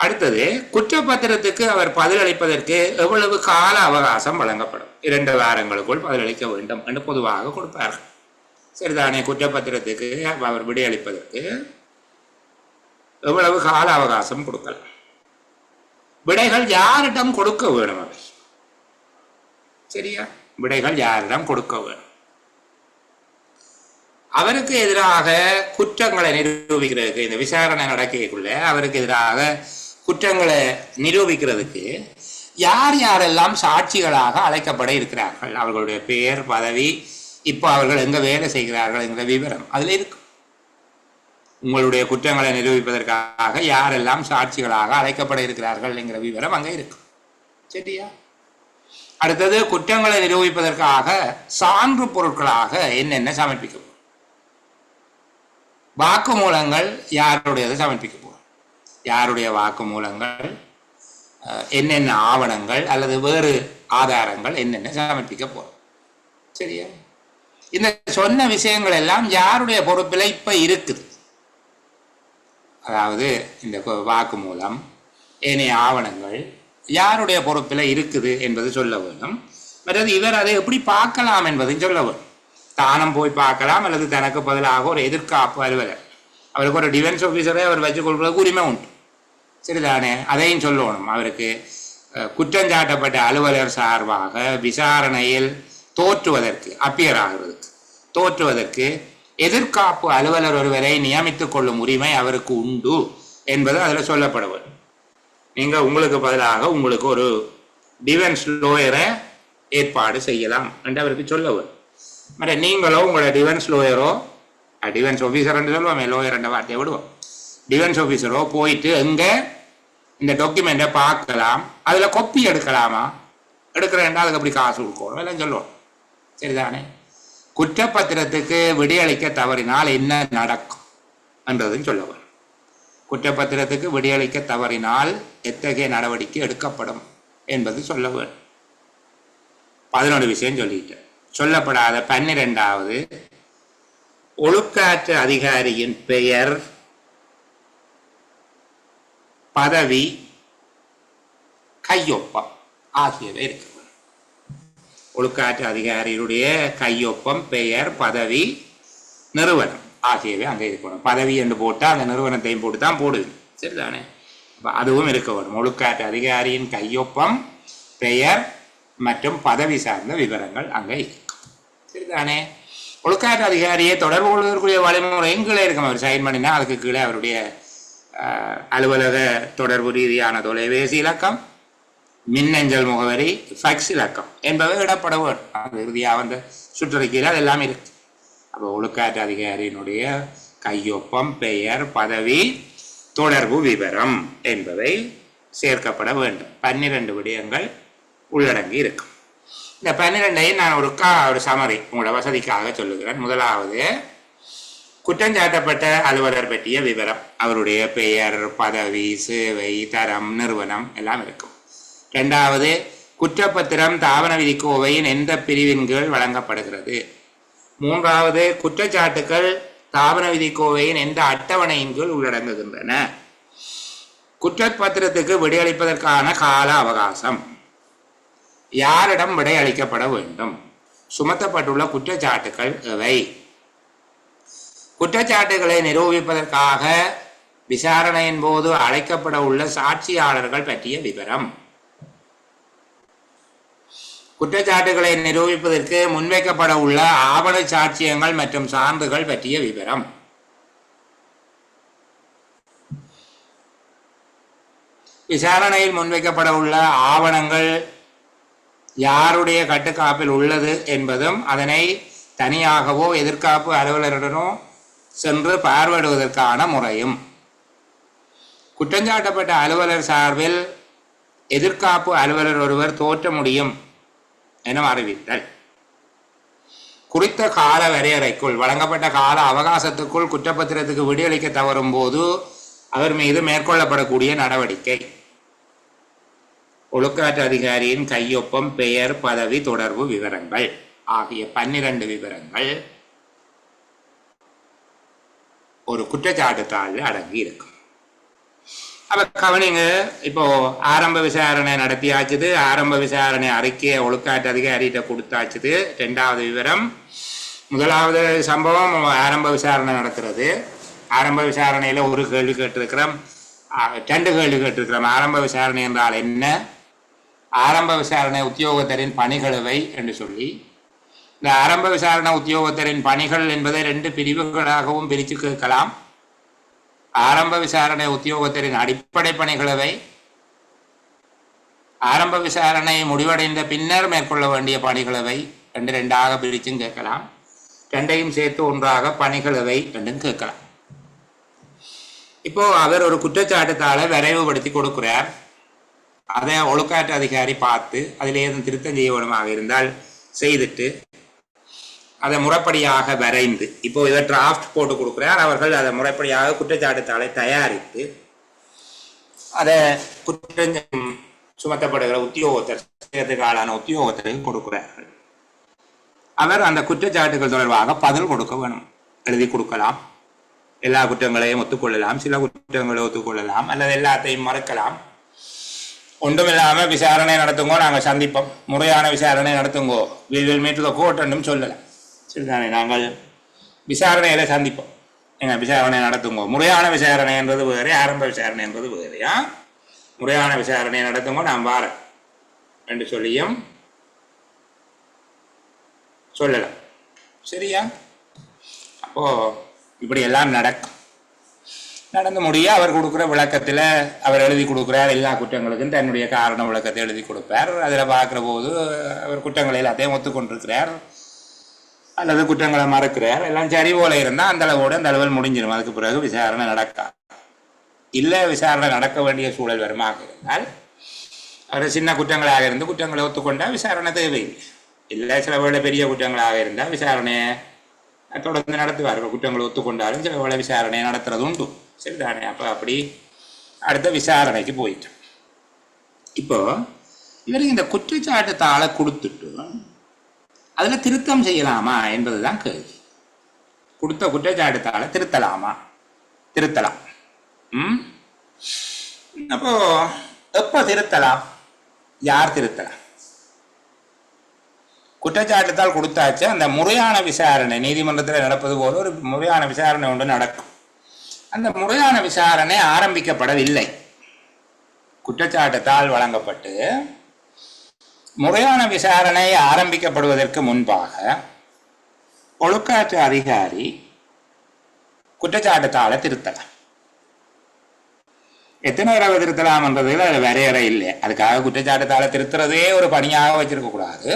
அடுத்தது, குற்றப்பத்திரத்துக்கு அவர் பதிலளிப்பதற்கு எவ்வளவு கால அவகாசம் வழங்கப்படும்? 2 வாரங்களுக்குள் பதிலளிக்க வேண்டும் என்று பொதுவாக கொடுப்பார்கள், சரிதானே? குற்றப்பத்திரத்துக்கு அவர் விடையளிப்பதற்கு எவ்வளவு கால அவகாசம் கொடுக்கலாம்? விடைகள் யாரிடம் கொடுக்க வேணும்? அவர் சரியா, விடைகள் யாரிடம் கொடுக்க வேணும்? அவருக்கு எதிராக குற்றங்களை நிரூபிக்கிறதுக்கு, இந்த விசாரணை நடக்கக்குள்ள அவருக்கு எதிராக குற்றங்களை நிரூபிக்கிறதுக்கு யார் யாரெல்லாம் சாட்சிகளாக அழைக்கப்பட இருக்கிறார்கள், அவர்களுடைய பெயர், பதவி, இப்போ அவர்கள் எங்க வேலை செய்கிறார்கள் என்கிற விவரம் அதில் இருக்கும். உங்களுடைய குற்றங்களை நிரூபிப்பதற்காக யாரெல்லாம் சாட்சிகளாக அழைக்கப்பட இருக்கிறார்கள் என்கிற விவரம் அங்கே இருக்கும், சரியா? அடுத்தது, குற்றங்களை நிரூபிப்பதற்காக சான்று பொருட்களாக என்னென்ன சமர்ப்பிக்கப்படும்? வாக்குமூலங்கள் யாருடையது சமர்ப்பிக்கப்படும்? யாருடைய வாக்குமூலங்கள், என்னென்ன ஆவணங்கள் அல்லது வேறு ஆதாரங்கள் என்னென்ன சமர்ப்பிக்க போறோம். சரியா? இந்த சொன்ன விஷயங்கள் எல்லாம் யாருடைய பொறுப்பில் இப்ப இருக்குது? அதாவது இந்த வாக்கு மூலம் ஏனைய ஆவணங்கள் யாருடைய பொறுப்பில் இருக்குது என்பது சொல்ல வேண்டும். மற்றது இவர் அதை எப்படி பார்க்கலாம் என்பதையும் சொல்ல வேண்டும். தானம் போய் பார்க்கலாம் அல்லது தனக்கு பதிலாக ஒரு எதிர்காப்பு அலுவலர், அவருக்கு ஒரு டிஃபென்ஸ் ஆஃபீஸரை அவர் வச்சுக் கொள்வதற்கு உரிமை உண்டு. சரிதானே? அதையும் சொல்லணும். அவருக்கு குற்றஞ்சாட்டப்பட்ட அலுவலர் சார்பாக விசாரணையில் தோற்றுவதற்கு, அப்பியர் ஆகிறதுக்கு தோற்றுவதற்கு எதிர்காப்பு அலுவலர் ஒருவரை நியமித்துக் கொள்ளும் உரிமை அவருக்கு உண்டு என்பது அதில் சொல்லப்பட வேண்டும். நீங்கள் உங்களுக்கு பதிலாக உங்களுக்கு ஒரு டிஃபென்ஸ் லோயரை ஏற்பாடு செய்யலாம் என்று அவருக்கு சொல்ல வேண்டும். மற்ற நீங்களோ உங்களோட டிஃபென்ஸ் லோயரோ, டிஃபென்ஸ் ஆஃபீஸர் என்று சொல்லுவோம், லோயர் என்ற வார்த்தையை விடுவோம், டிஃபென்ஸ் ஆஃபீஸரோ போயிட்டு எங்கே இந்த டாக்குமெண்ட்டை பார்க்கலாம், அதில் கொப்பி எடுக்கலாமா, எடுக்கிறேன்டா அதுக்கு அப்படி காசு கொடுக்கணும் எல்லாம் சொல்லுவோம். சரிதானே? குற்றப்பத்திரத்துக்கு விடையளிக்க தவறினால் என்ன நடக்கும் என்றதும் சொல்ல வரும். குற்றப்பத்திரத்துக்கு விடையளிக்க தவறினால் எத்தகைய நடவடிக்கை எடுக்கப்படும் என்பது சொல்ல வேண்டும். 11 விஷயம் சொல்லிட்டேன். சொல்லப்படாத 12வது, ஒழுக்காற்று அதிகாரியின் பெயர், பதவி, கையொப்பம் ஆகியவை இருக்கு. ஒழுக்காற்று அதிகாரியுடைய கையொப்பம், பெயர், பதவி, நிறுவனம் ஆகியவை அங்கே இருக்கணும். பதவி என்று போட்டால் அந்த நிறுவனத்தையும் போட்டு தான் போடுது. சரிதானே? அதுவும் இருக்க வேண்டும். ஒழுக்காற்று அதிகாரியின் கையொப்பம், பெயர் மற்றும் பதவி சார்ந்த விவரங்கள் அங்கே இருக்கும். சரிதானே? ஒழுக்காற்று அதிகாரியை தொடர்பு கொள்வதற்குரிய வழிமுறையும் கீழே இருக்கும். அவர் சைன் பண்ணினா அதுக்கு கீழே அவருடைய அலுவலக தொடர்பு ரீதியான தொலைபேசி இலக்கம், மின்னஞ்சல் முகவரி, ஃபேக்ஸ் இலக்கம் என்பவை இடப்பட வேண்டும். அது இறுதியாக வந்த சுற்றறிக்கையில் அது எல்லாம் இருக்கு. அப்போ ஒழுக்காற்று அதிகாரியினுடைய கையொப்பம், பெயர், பதவி, தொடர்பு விவரம் என்பவை சேர்க்கப்பட வேண்டும். 12 விடயங்கள் உள்ளடங்கி இருக்கும். இந்த 12ஐயும் நான் ஒரு சமரி உங்களோட வசதிக்காக சொல்லுகிறேன். முதலாவது, குற்றஞ்சாட்டப்பட்ட அலுவலர் பற்றிய விவரம், அவருடைய பெயர், பதவி, சேவை, தரம், நிறுவனம் எல்லாம் இருக்கும். 2வது, குற்றப்பத்திரம் தாவன விதிக்கோவையின் எந்த பிரிவின் கீழ் வழங்கப்படுகிறது. 3வது, குற்றச்சாட்டுக்கள் தாவன விதிக்கோவையின் எந்த அட்டவணையின் கீழ் உள்ளடங்குகின்றன. குற்றப்பத்திரத்துக்கு விடையளிப்பதற்கான கால அவகாசம், யாரிடம் விடையளிக்கப்பட வேண்டும், சுமத்தப்பட்டுள்ள குற்றச்சாட்டுக்கள் எவை, குற்றச்சாட்டுகளை நிரூபிப்பதற்காக விசாரணையின் போது அழைக்கப்பட உள்ள சாட்சியாளர்கள் பற்றிய விவரம், குற்றச்சாட்டுகளை நிரூபிப்பதற்கு முன்வைக்கப்பட உள்ள ஆவண சாட்சியங்கள் மற்றும் சான்றுகள் பற்றிய விவரம், விசாரணையில் முன்வைக்கப்பட உள்ள ஆவணங்கள் யாருடைய கட்டுக்காப்பில் உள்ளது என்பதும் அதனை தனியாகவோ எதிர்காப்பு அலுவலருடனோ சென்று பார்வையிடுவதற்கான முறையும், குற்றஞ்சாட்டப்பட்ட அலுவலர் சார்பில் எதிர்காப்பு அலுவலர் ஒருவர் தோற்ற முடியும் என அறிவித்தல், குறித்த கால வரையறைக்குள் வழங்கப்பட்ட கால அவகாசத்துக்குள் குற்றப்பத்திரத்துக்கு விடையளிக்க தவறும் போது அவர் மீது மேற்கொள்ளப்படக்கூடிய நடவடிக்கை, ஒழுக்காற்று அதிகாரியின் கையொப்பம், பெயர், பதவி, தொடர்பு விவரங்கள் ஆகிய 12 விவரங்கள் ஒரு குற்றச்சாட்டு தாளில் அடங்கி இருக்கும். அப்ப கவனிங்க, இப்போ ஆரம்ப விசாரணை நடத்தியாச்சுது, ஆரம்ப விசாரணை அறிக்கையை ஒழுக்காற்று அதிகாரிகிட்ட கொடுத்தாச்சுது. 2வது விவரம், முதலாவது சம்பவம் ஆரம்ப விசாரணை நடக்கிறது. ஆரம்ப விசாரணையில ஒரு கேள்வி கேட்டிருக்கிறோம், 2 கேள்வி கேட்டிருக்கிறோம். ஆரம்ப விசாரணை என்றால் என்ன, ஆரம்ப விசாரணை உத்தியோகத்தரின் பணிகளவை என்று சொல்லி, இந்த ஆரம்ப விசாரணை உத்தியோகத்தரின் பணிகள் என்பதை 2 பிரிவுகளாகவும் பிரித்து கேட்கலாம். ஆரம்ப விசாரணை உத்தியோகத்தரின் அடிப்படை பணிகளவை, ஆரம்ப விசாரணை முடிவடைந்த பின்னர் மேற்கொள்ள வேண்டிய பணிகளவை என்று 2ஆக பிரிச்சும் கேட்கலாம். 2ஐயும் சேர்த்து ஒன்றாக பணிகளவை என்றும் கேட்கலாம். இப்போ அவர் ஒரு குற்றச்சாட்டுத்தாளை விரைவுபடுத்தி கொடுக்கிறார். அதை ஒழுக்காற்று அதிகாரி பார்த்து அதில் ஏதும் திருத்தம் செய்ய வேணுமாக இருந்தால் செய்துட்டு அதை முறைப்படியாக வரைந்து, இப்போ இதை டிராஃப்ட் போட்டு கொடுக்குறார், அவர்கள் அதை முறைப்படியாக குற்றச்சாட்டுத்தாளை தயாரித்து அதை சுமத்தப்படுகிற உத்தியோகத்தர் செய்யறதுக்கு ஆளான உத்தியோகத்தரையும் கொடுக்கிறார்கள். அவர் அந்த குற்றச்சாட்டுகள் தொடர்பாக பதில் கொடுக்க வேணும். எழுதி கொடுக்கலாம், எல்லா குற்றங்களையும் ஒத்துக்கொள்ளலாம், சில குற்றங்களை ஒத்துக்கொள்ளலாம், அல்லது எல்லாத்தையும் மறுக்கலாம். ஒன்றுமில்லாம விசாரணை நடத்துங்கோ, நாங்கள் சந்திப்போம், முறையான விசாரணை நடத்துங்கோ, we will meet the court என்றும் சொல்லலாம். சரிதானே, நாங்கள் விசாரணையில சந்திப்போம், எங்க விசாரணை நடத்துங்கோ. முறையான விசாரணை என்பது வேறு, ஆரம்ப விசாரணை என்பது வேறையா. முறையான விசாரணை நடத்துங்கோ, நான் வாரேன் என்று சொல்லியும் சொல்லலாம். சரியா? அப்போ இப்படி எல்லாம் நடக்கும். நடந்து முடிய அவர் கொடுக்குற விளக்கத்தில் அவர் எழுதி கொடுக்குறார், எல்லா குற்றங்களுக்கும் தன்னுடைய காரண விளக்கத்தை எழுதி கொடுப்பார். அதில் பார்க்குற போது அவர் குற்றங்களை எல்லாத்தையும் ஒத்துக்கொண்டிருக்கிறார் அல்லது குற்றங்களை மறக்கிறார். எல்லாம் சரி போல இருந்தால் அந்த அளவோடு அந்த அளவில் முடிஞ்சிடும். அதுக்கு பிறகு விசாரணை நடக்காது. இல்லை, விசாரணை நடக்க வேண்டிய சூழல் வருமாக இருந்தால் அவர் சின்ன குற்றங்களாக இருந்து குற்றங்களை ஒத்துக்கொண்டால் விசாரணை தேவையில்லை. இல்லை, சில வேளை பெரிய குற்றங்களாக இருந்தால் விசாரணையை தொடர்ந்து நடத்துவார்கள். குற்றங்களை ஒத்துக்கொண்டாலும் சில வேளை விசாரணையை நடத்துறது உண்டு. சரிதானே? அப்போ அப்படி அடுத்த விசாரணைக்கு போயிட்டோம். இப்போ இவருக்கு இந்த குற்றச்சாட்டு தாளை கொடுத்துட்டு அதில் திருத்தம் செய்யலாமா என்பதுதான் கேள்வி. கொடுத்த குற்றச்சாட்டு தாளை திருத்தலாமா? திருத்தலாம். அப்போ எப்போ திருத்தலாம்? யார் திருத்தலாம்? குற்றச்சாட்டுத்தால் கொடுத்தாச்சு, அந்த முறையான விசாரணை நீதிமன்றத்தில் நடப்பது போல ஒரு முறையான விசாரணை ஒன்று நடக்கும். அந்த முறையான விசாரணை ஆரம்பிக்கப்படவில்லை. குற்றச்சாட்டுத்தால் வழங்கப்பட்டு முறையான விசாரணை ஆரம்பிக்கப்படுவதற்கு முன்பாக ஒழுக்காற்று அதிகாரி குற்றச்சாட்டுத்தாளை திருத்தலாம். எத்தனை தடவை திருத்தலாம் என்றதில் அது வரையறை இல்லை. அதுக்காக குற்றச்சாட்டுத்தாளை திருத்துறதே ஒரு பணியாக வச்சிருக்க கூடாது.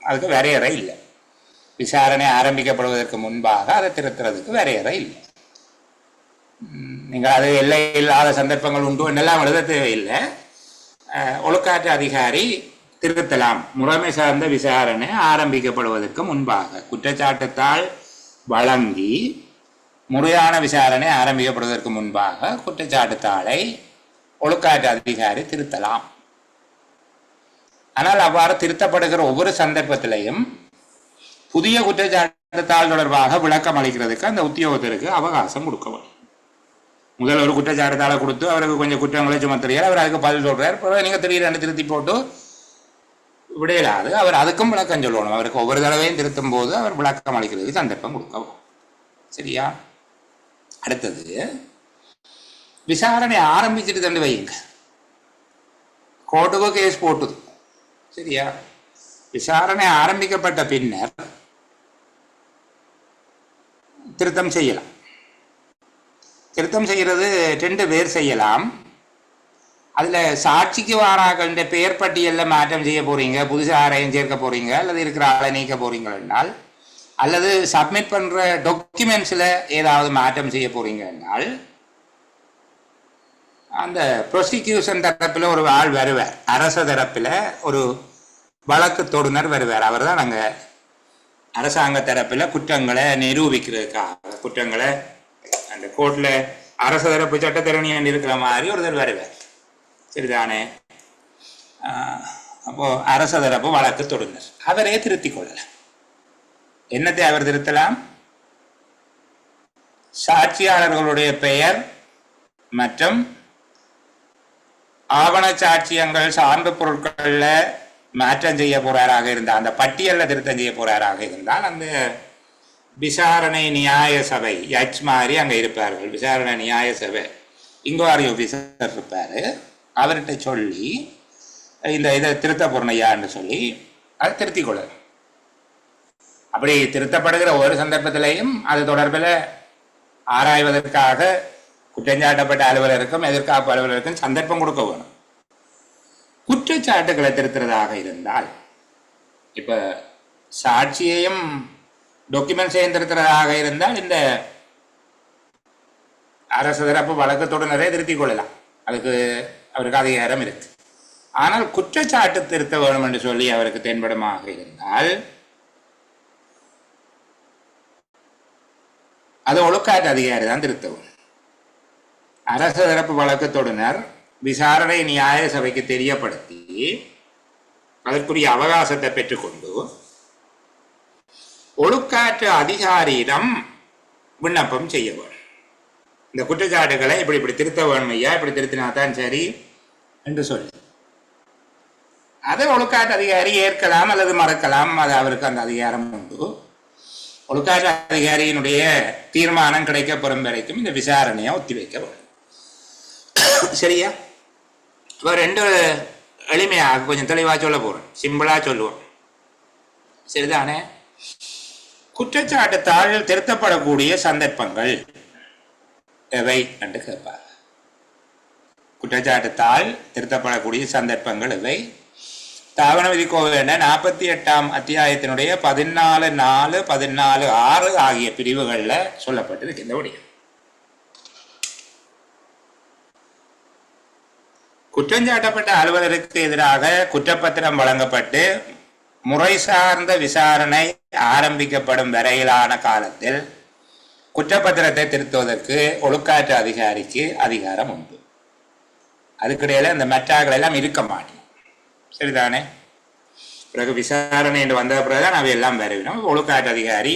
அதுக்கு வரையறை இல்லை. விசாரணை ஆரம்பிக்கப்படுவதற்கு முன்பாக அதை திருத்துறதுக்கு வரையறை இல்லை. நீங்கள் அது எல்லை இல்லாத சந்தர்ப்பங்கள் உண்டு என்னெல்லாம் எழுத தேவையில்லை. ஒழுக்காற்று அதிகாரி திருத்தலாம். முறைமை சார்ந்த விசாரணை ஆரம்பிக்கப்படுவதற்கு முன்பாக குற்றச்சாட்டுத்தாள் வழங்கி முறையான விசாரணை ஆரம்பிக்கப்படுவதற்கு முன்பாக குற்றச்சாட்டுத்தாளை ஒழுக்காற்று அதிகாரி திருத்தலாம். ஆனால் அவ்வாறு திருத்தப்படுகிற ஒவ்வொரு சந்தர்ப்பத்திலையும் புதிய குற்றச்சாட்டுத்தாள் தொடர்பாக விளக்கம் அளிக்கிறதுக்கு அந்த உத்தியோகத்திற்கு அவகாசம் கொடுக்க வேண்டும். முதல் ஒரு குற்றச்சாட்டுத்தாளை கொடுத்து அவருக்கு கொஞ்சம் குற்றங்களை சுமத்துறார், அவர் அதுக்கு பதில் சொல்றார், பிறகு நீங்கள் திடீரென்று திருத்தி போட்டு விடையிலாது. அவர் அதுக்கும் விளக்கம் சொல்லணும். அவருக்கு ஒவ்வொரு தடவையும் திருத்தும் போது அவர் விளக்கம் அளிக்கிறதுக்கு சந்தர்ப்பம் கொடுக்கவும். சரியா? அடுத்தது, விசாரணை ஆரம்பிச்சுட்டு தண்டு வையுங்க. கோர்ட்டுக்கு கேஸ் போட்டுது. சரியா? விசாரணை ஆரம்பிக்கப்பட்ட பின்னர் திருத்தம் செய்யலாம். திருத்தம் செய்கிறது 2 பேர் செய்யலாம். அதில் சாட்சிக்கு வாராக்கள பெயர் பட்டியலில் மாற்றம் செய்ய போறீங்க, புதுசாக ஆரையும் சேர்க்க போறீங்க, அல்லது இருக்கிற ஆளை நீக்க போறீங்க என்றால், அல்லது சப்மிட் பண்ற டாக்குமெண்ட்ஸில் ஏதாவது மாற்றம் செய்ய போறீங்க என்றால், அந்த ப்ரொசிக்யூஷன் தரப்பில் ஒரு ஆள் வருவார், அரச தரப்பில் ஒரு வழக்கு தொடுனர் வருவார். அவர் தான் நாங்கள் அரசாங்க தரப்பில் குற்றங்களை நிரூபிக்கிறதுக்காக, குற்றங்களை அந்த கோர்ட்டில் அரச தரப்பு சட்டத்திறனியன் இருக்கிற மாதிரி ஒருத்தர் வருவார். சரிதானே? அப்போ அரச தரப்பு வழக்கு தொடுனர் அவரே திருத்திக் கொள்ளலாம். என்னத்தை அவர் திருத்தலாம்? சாட்சியாளர்களுடைய பெயர் மற்றும் ஆவண சாட்சியங்கள் சான்று பொருட்கள்ல மாற்றம் செய்ய போறாராக இருந்தால், அந்த பட்டியலில் திருத்தம் செய்ய போறாராக இருந்தால், அந்த விசாரணை நியாய சபை ஜட்ஜ் மாதிரி அங்கே இருப்பார்கள். விசாரணை நியாய சபை இன்குவாரி ஆஃபீஸர் இருப்பார். அவர்கிட்ட சொல்லி இந்த இதை திருத்த போறணையான்னு சொல்லி அதை திருத்திக் கொள்ள. அப்படி திருத்தப்படுகிற ஒரு சந்தர்ப்பத்திலையும் அது தொடர்பில் ஆராய்வதற்காக குற்றஞ்சாட்டப்பட்ட அலுவலருக்கும் எதிர்காப்பு அலுவலருக்கும் சந்தர்ப்பம் கொடுக்க வேணும். குற்றச்சாட்டுகளை திருத்துறதாக இருந்தால், இப்ப சாட்சியையும் டாக்குமெண்ட்ஸையும் திருத்துறதாக இருந்தால் இந்த அரசு தரப்பு வழக்கு தொடுநரை திருத்திக் கொள்ளலாம். அதுக்கு அவருக்கு அதிகாரம் இருக்கு. ஆனால் குற்றச்சாட்டு திருத்த வேணும் என்று சொல்லி அவருக்கு தென்படுமாக இருந்தால் அது ஒழுக்காற்று அதிகாரி தான் திருத்த வேணும். அரசு தரப்பு வழக்கு தொடுனர் விசாரணை நியாய சபைக்கு தெரியப்படுத்தி அதற்குரிய அவகாசத்தை பெற்றுக்கொண்டு ஒழுக்காற்று அதிகாரியிடம் விண்ணப்பம் செய்ய வேண்டும். இந்த குற்றச்சாட்டுகளை இப்படி இப்படி திருத்த வேணும் ஐயா, இப்படி திருத்தினா தான் சரி என்று சொல்லி அதை ஒழுக்காற்று அதிகாரி ஏற்கலாம் அல்லது மறக்கலாம். அது அவருக்கு அந்த அதிகாரம் உண்டு. ஒழுக்காற்று அதிகாரியினுடைய தீர்மானம் கிடைக்கப்பெறும் வரைக்கும் இந்த விசாரணையை ஒத்திவைக்க வேண்டும். சரியா? இப்போ ரெண்டு எளிமையாக கொஞ்சம் தெளிவாக சொல்ல போகிறேன், சிம்பிளாக சொல்லுவோம். சரிதானே? குற்றச்சாட்டுத்தாள் திருத்தப்படக்கூடிய சந்தர்ப்பங்கள் எவை என்று கேட்பார். குற்றச்சாட்டுத்தாள் திருத்தப்படக்கூடிய சந்தர்ப்பங்கள் எவை? தாவண விதிக்கோவையான 48ஆம் அத்தியாயத்தினுடைய 14(4), 14(6) ஆகிய பிரிவுகளில் சொல்லப்பட்டிருக்கின்றபடி குற்றஞ்சாட்டப்பட்ட அலுவலருக்கு எதிராக குற்றப்பத்திரம் வழங்கப்பட்டு முறை சார்ந்த விசாரணை ஆரம்பிக்கப்படும் வரையிலான காலத்தில் குற்றப்பத்திரத்தை திருத்துவதற்கு ஒழுக்காற்று அதிகாரிக்கு அதிகாரம் உண்டு. அதுக்கிடையில இந்த மற்றாக்கள் எல்லாம் இருக்க மாட்டோம். சரிதானே? பிறகு விசாரணை என்று வந்த பிறகுதான் அவையெல்லாம் வரவிடும். ஒழுக்காற்று அதிகாரி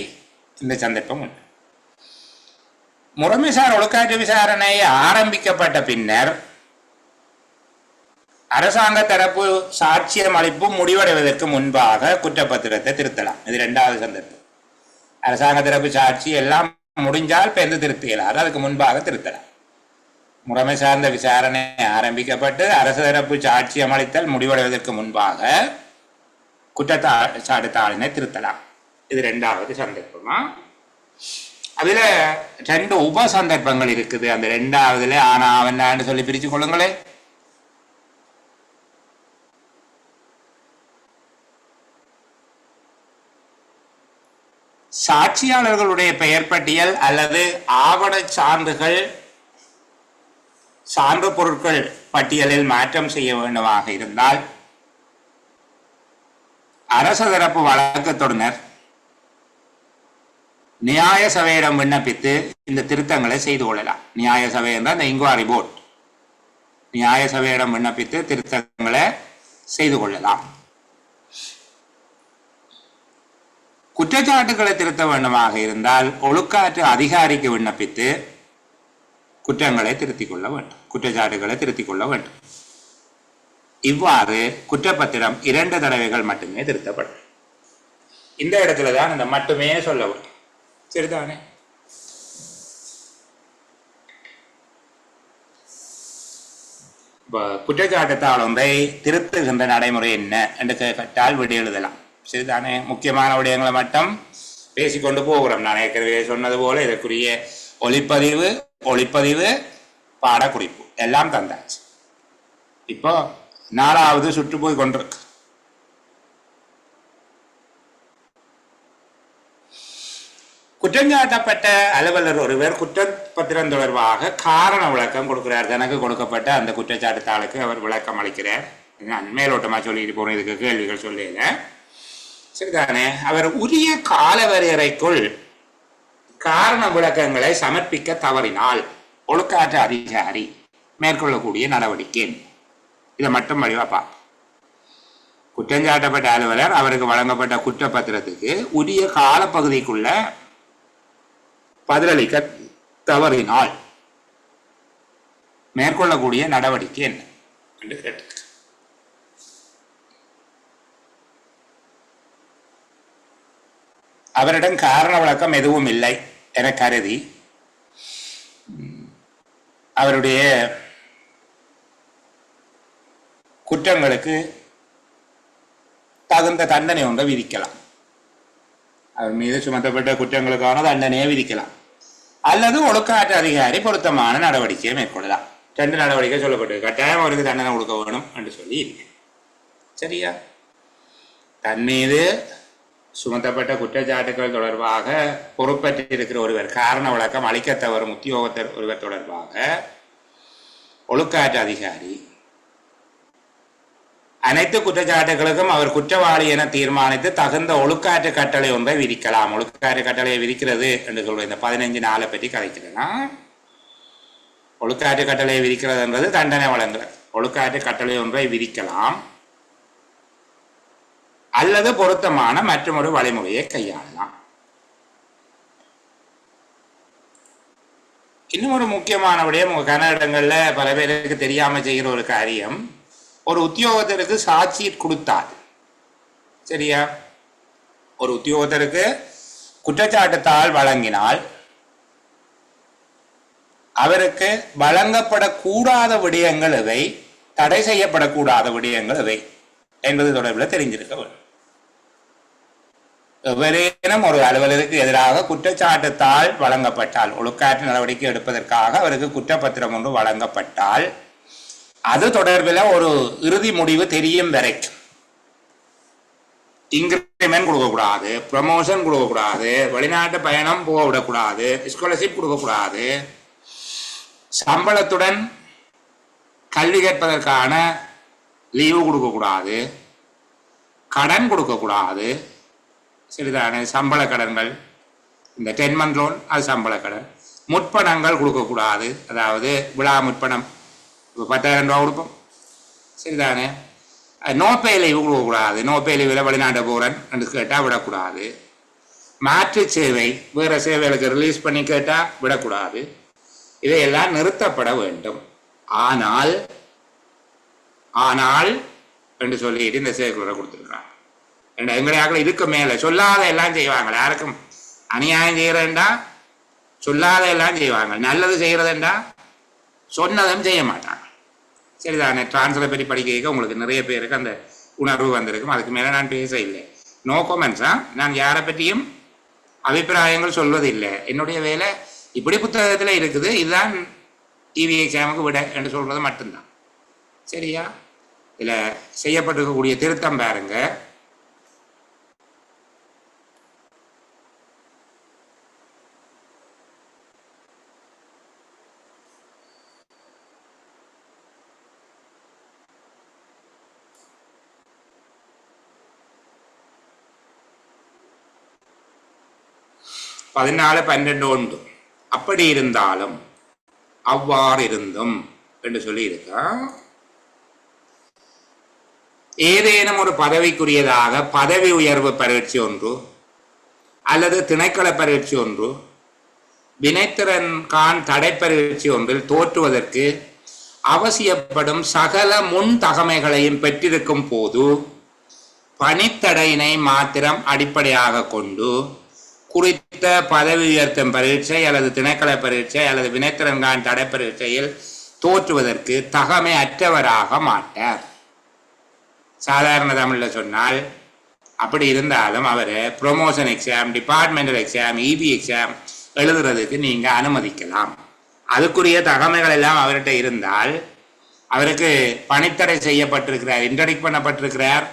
இந்த சந்தர்ப்பம் உண்டு. முறைமைசார் ஒழுக்காற்று விசாரணை ஆரம்பிக்கப்பட்ட பின்னர் அரசாங்க தரப்பு சாட்சியம் அளிப்பு முடிவடைவதற்கு முன்பாக குற்றப்பத்திரத்தை திருத்தலாம். இது இரண்டாவது சந்தர்ப்பம். அரசாங்க தரப்பு சாட்சி எல்லாம் முடிஞ்சால் பெருந்து திருத்த இயலாது, அதுக்கு முன்பாக திருத்தலாம். முறைமை சார்ந்த விசாரணை ஆரம்பிக்கப்பட்டு அரசு தரப்பு சாட்சியம் அளித்தல் முடிவடைவதற்கு முன்பாக குற்றச்சாட்டுத்தாளினை திருத்தலாம். இது இரண்டாவது சந்தர்ப்பமா. அதுல ரெண்டு உப சந்தர்ப்பங்கள் இருக்குது. அந்த இரண்டாவதுல ஆனா அவன் சொல்லி பிரிச்சு கொள்ளுங்களே. சாட்சியாளர்களுடைய பெயர் பட்டியல் அல்லது ஆவண சான்றுகள் சான்று பொருட்கள் பட்டியலில் மாற்றம் செய்ய வேண்டுமாக இருந்தால் அரசு தரப்பு வழக்கத்துடனர் நியாய சபையிடம் விண்ணப்பித்து இந்த திருத்தங்களை செய்து கொள்ளலாம். நியாய சபை என்றால் இந்த இன்குவாரி போர்ட். நியாய சபையிடம் விண்ணப்பித்து திருத்தங்களை செய்து கொள்ளலாம். குற்றச்சாட்டுகளை திருத்த வேண்டுமாக இருந்தால் ஒழுக்காற்று அதிகாரிக்கு விண்ணப்பித்து குற்றங்களை திருத்திக் கொள்ள வேண்டும், குற்றச்சாட்டுகளை திருத்திக் கொள்ள வேண்டும். இவ்வாறு குற்றப்பத்திரம் 2 தடவைகள் மட்டுமே திருத்தப்படும். இந்த இடத்துல தான் இந்த மட்டுமே சொல்ல வேண்டும். சரிதானே? குற்றச்சாட்டுத்தாள் ஒன்றை திருத்துகின்ற நடைமுறை என்ன என்று கேட்டால் விட எழுதலாம். சரிதானே? முக்கியமான விடயங்களை மட்டும் பேசிக்கொண்டு போகிறோம். நான் ஏற்கனவே சொன்னது போல இதற்குரிய ஒளிப்பதிவு பாடக்குறிப்பு எல்லாம் தந்தாச்சு. இப்போ 4வது சுற்று போய் கொண்டிருக்கு. குற்றஞ்சாட்டப்பட்ட அலுவலர் ஒருவர் குற்றப்பத்திரம் தொடர்பாக காரண விளக்கம் கொடுக்கிறார். தனக்கு கொடுக்கப்பட்ட அந்த குற்றச்சாட்டுத்தாளுக்கு அவர் விளக்கம் அளிக்கிறார். நான் மேலோட்டமா சொல்லிட்டு போன இதுக்கு கேள்விகள் சொல்லல. சரிதானே? அவர் உரிய கால வரையறைக்குள் காரண விளக்கங்களை சமர்ப்பிக்க தவறினால் ஒழுக்காற்று அதிகாரி மேற்கொள்ளக்கூடிய நடவடிக்கை இதை மட்டும் வழிவாப்பா. குற்றஞ்சாட்டப்பட்ட அலுவலர் அவருக்கு வழங்கப்பட்ட குற்றப்பத்திரத்துக்கு உரிய காலப்பகுதிக்குள்ள பதிலளிக்க தவறினால் மேற்கொள்ளக்கூடிய நடவடிக்கை என்ன என்று கேட்டு அவரிடம் காரண விளக்கம் எதுவும் இல்லை என கருதி அவருடைய குற்றங்களுக்கு தகுந்த தண்டனை ஒன்றை விதிக்கலாம். அவர் மீது சுமத்தப்பட்ட குற்றங்களுக்கான தண்டனையை விதிக்கலாம். அல்லது ஒழுக்காற்று அதிகாரி பொருத்தமான நடவடிக்கையை மேற்கொள்ளலாம். 2 நடவடிக்கை சொல்லப்பட்டது. கட்டாயம் அவருக்கு தண்டனை கொடுக்க வேணும் என்று சொல்லி இருக்கு. சரியா? தன் மீது சுமத்தப்பட்ட குற்றச்சாட்டுகள் தொடர்பாக பொறுப்பற்றிருக்கிற ஒருவர் காரண விளக்கம் அளிக்க தவறும் உத்தியோகத்தர் ஒருவர் தொடர்பாக ஒழுக்காற்று அதிகாரி அனைத்து குற்றச்சாட்டுகளுக்கும் அவர் குற்றவாளி என தீர்மானித்து தகுந்த ஒழுக்காற்று கட்டளை ஒன்றை விதிக்கலாம். ஒழுக்காற்று கட்டளையை விதிக்கிறது என்று சொல்ற இந்த 15 நாளை பற்றி கதைக்கிறேன்னா ஒழுக்காற்று கட்டளையை விதிக்கிறது என்பது தண்டனை வழங்குறது. ஒழுக்காற்று கட்டளை ஒன்றை விதிக்கலாம் அல்லது பொருத்தமான மற்றொரு வழிமுறையை கையாளலாம். இன்னும் ஒரு முக்கியமான விடயம், கன இடங்கள்ல பல பேருக்கு தெரியாம செய்கிற ஒரு காரியம், ஒரு உத்தியோகத்தருக்கு சாட்சி கொடுத்தாது. சரியா? ஒரு உத்தியோகத்தருக்கு குற்றச்சாட்டுத்தாள் வழங்கினால் அவருக்கு வழங்கப்படக்கூடாத விடயங்கள் எவை, தடை செய்யப்படக்கூடாத விடயங்கள் எவை என்பது தொடர்பில் தெரிஞ்சிருக்க வேண்டும். எவரேனும் ஒரு அலுவலருக்கு எதிராக குற்றச்சாட்டுத்தாள் வழங்கப்பட்டால், ஒழுக்காற்று நடவடிக்கை எடுப்பதற்காக அவருக்கு குற்றப்பத்திரம் ஒன்று வழங்கப்பட்டால், அது தொடர்பில் ஒரு இறுதி முடிவு தெரியும் வரைக்கும் இன்கிரிமெண்ட் கொடுக்கக்கூடாது, ப்ரமோஷன் கொடுக்கக்கூடாது, வெளிநாட்டு பயணம் போக விடக்கூடாது, ஸ்காலர்ஷிப் கொடுக்கக்கூடாது, சம்பளத்துடன் கல்வி கேட்பதற்கான லீவு கொடுக்கக்கூடாது, கடன் கொடுக்கக்கூடாது. சரிதானே? சம்பள கடன்கள், இந்த 10 month லோன் அது சம்பள கடன். முற்பணங்கள் கொடுக்கக்கூடாது, அதாவது விழா முற்பணம் 10,000 ரூபா கொடுப்போம். சரிதானே? நோப்பே லீவு கொடுக்கக்கூடாது, நோப்பே லீவில் வெளிநாட்டு போகிறேன் என்று கேட்டால் விடக்கூடாது. மாற்று சேவை, வேறு சேவைகளுக்கு ரிலீஸ் பண்ணி கேட்டால் விடக்கூடாது. இதையெல்லாம் நிறுத்தப்பட வேண்டும். ஆனால் ஆனால் என்று சொல்லிட்டு இந்த சேவைக்குள்ள கொடுத்துருக்காங்க. எங்களையாக்கள் இதுக்கு மேலே சொல்லாத எல்லாம் செய்வாங்க. யாருக்கும் அநியாயம் செய்கிறேன்டா சொல்லாத எல்லாம் செய்வாங்க, நல்லது செய்கிறதுண்டா சொன்னதும் செய்ய மாட்டாங்க. சரிதானே? டிரான்ஸ்ஃபரை பற்றி படிக்க உங்களுக்கு நிறைய பேருக்கு அந்த உணர்வு வந்திருக்கும். அதுக்கு மேலே நான் பேச இல்லை. நோ கமெண்ட்ஸா. நான் யாரை பற்றியும் அபிப்பிராயங்கள் சொல்வதில்லை. என்னுடைய வேலை இப்படி புத்தகத்தில் இருக்குது, இதுதான் டிவி எக்ஸாமுக்கு விட என்று சொல்கிறது மட்டும்தான். சரியா? இதில் செய்யப்பட்டிருக்கக்கூடிய திருத்தம் பாருங்க. பதினாலு 12 அப்படி இருந்தாலும் அவ்வாறு இருந்தும் என்று சொல்லி இருக்கா. ஏதேனும் ஒரு பதவிக்குரியதாக பதவி உயர்வு பரீட்சை ஒன்று அல்லது திணைக்கள பரீட்சை ஒன்று, வினைத்திறன்கான் தடை பரீட்சை ஒன்றில் தோற்றுவதற்கு அவசியப்படும் சகல முன் தகமைகளையும் பெற்றிருக்கும் போது பணித்தடையினை மாத்திரம் அடிப்படையாக கொண்டு குறித்த பதவி உயர்த்தும் பரீட்சை அல்லது திணைக்கள பரீட்சை அல்லது வினைத்திறன்கான் தடை பரீட்சையில் தோற்றுவதற்கு தகமை அற்றவராக மாட்டார். சாதாரண தமிழில் சொன்னால், அப்படி இருந்தாலும் அவர் promotion exam, departmental exam, EB exam எழுதுறதுக்கு நீங்கள் அனுமதிக்கலாம். அதுக்குரிய தகமைகள் எல்லாம் அவர்கிட்ட இருந்தால், அவருக்கு பணித்தடை செய்யப்பட்டிருக்கிறார், இன்டர்டிக் பண்ணப்பட்டிருக்கிறார்,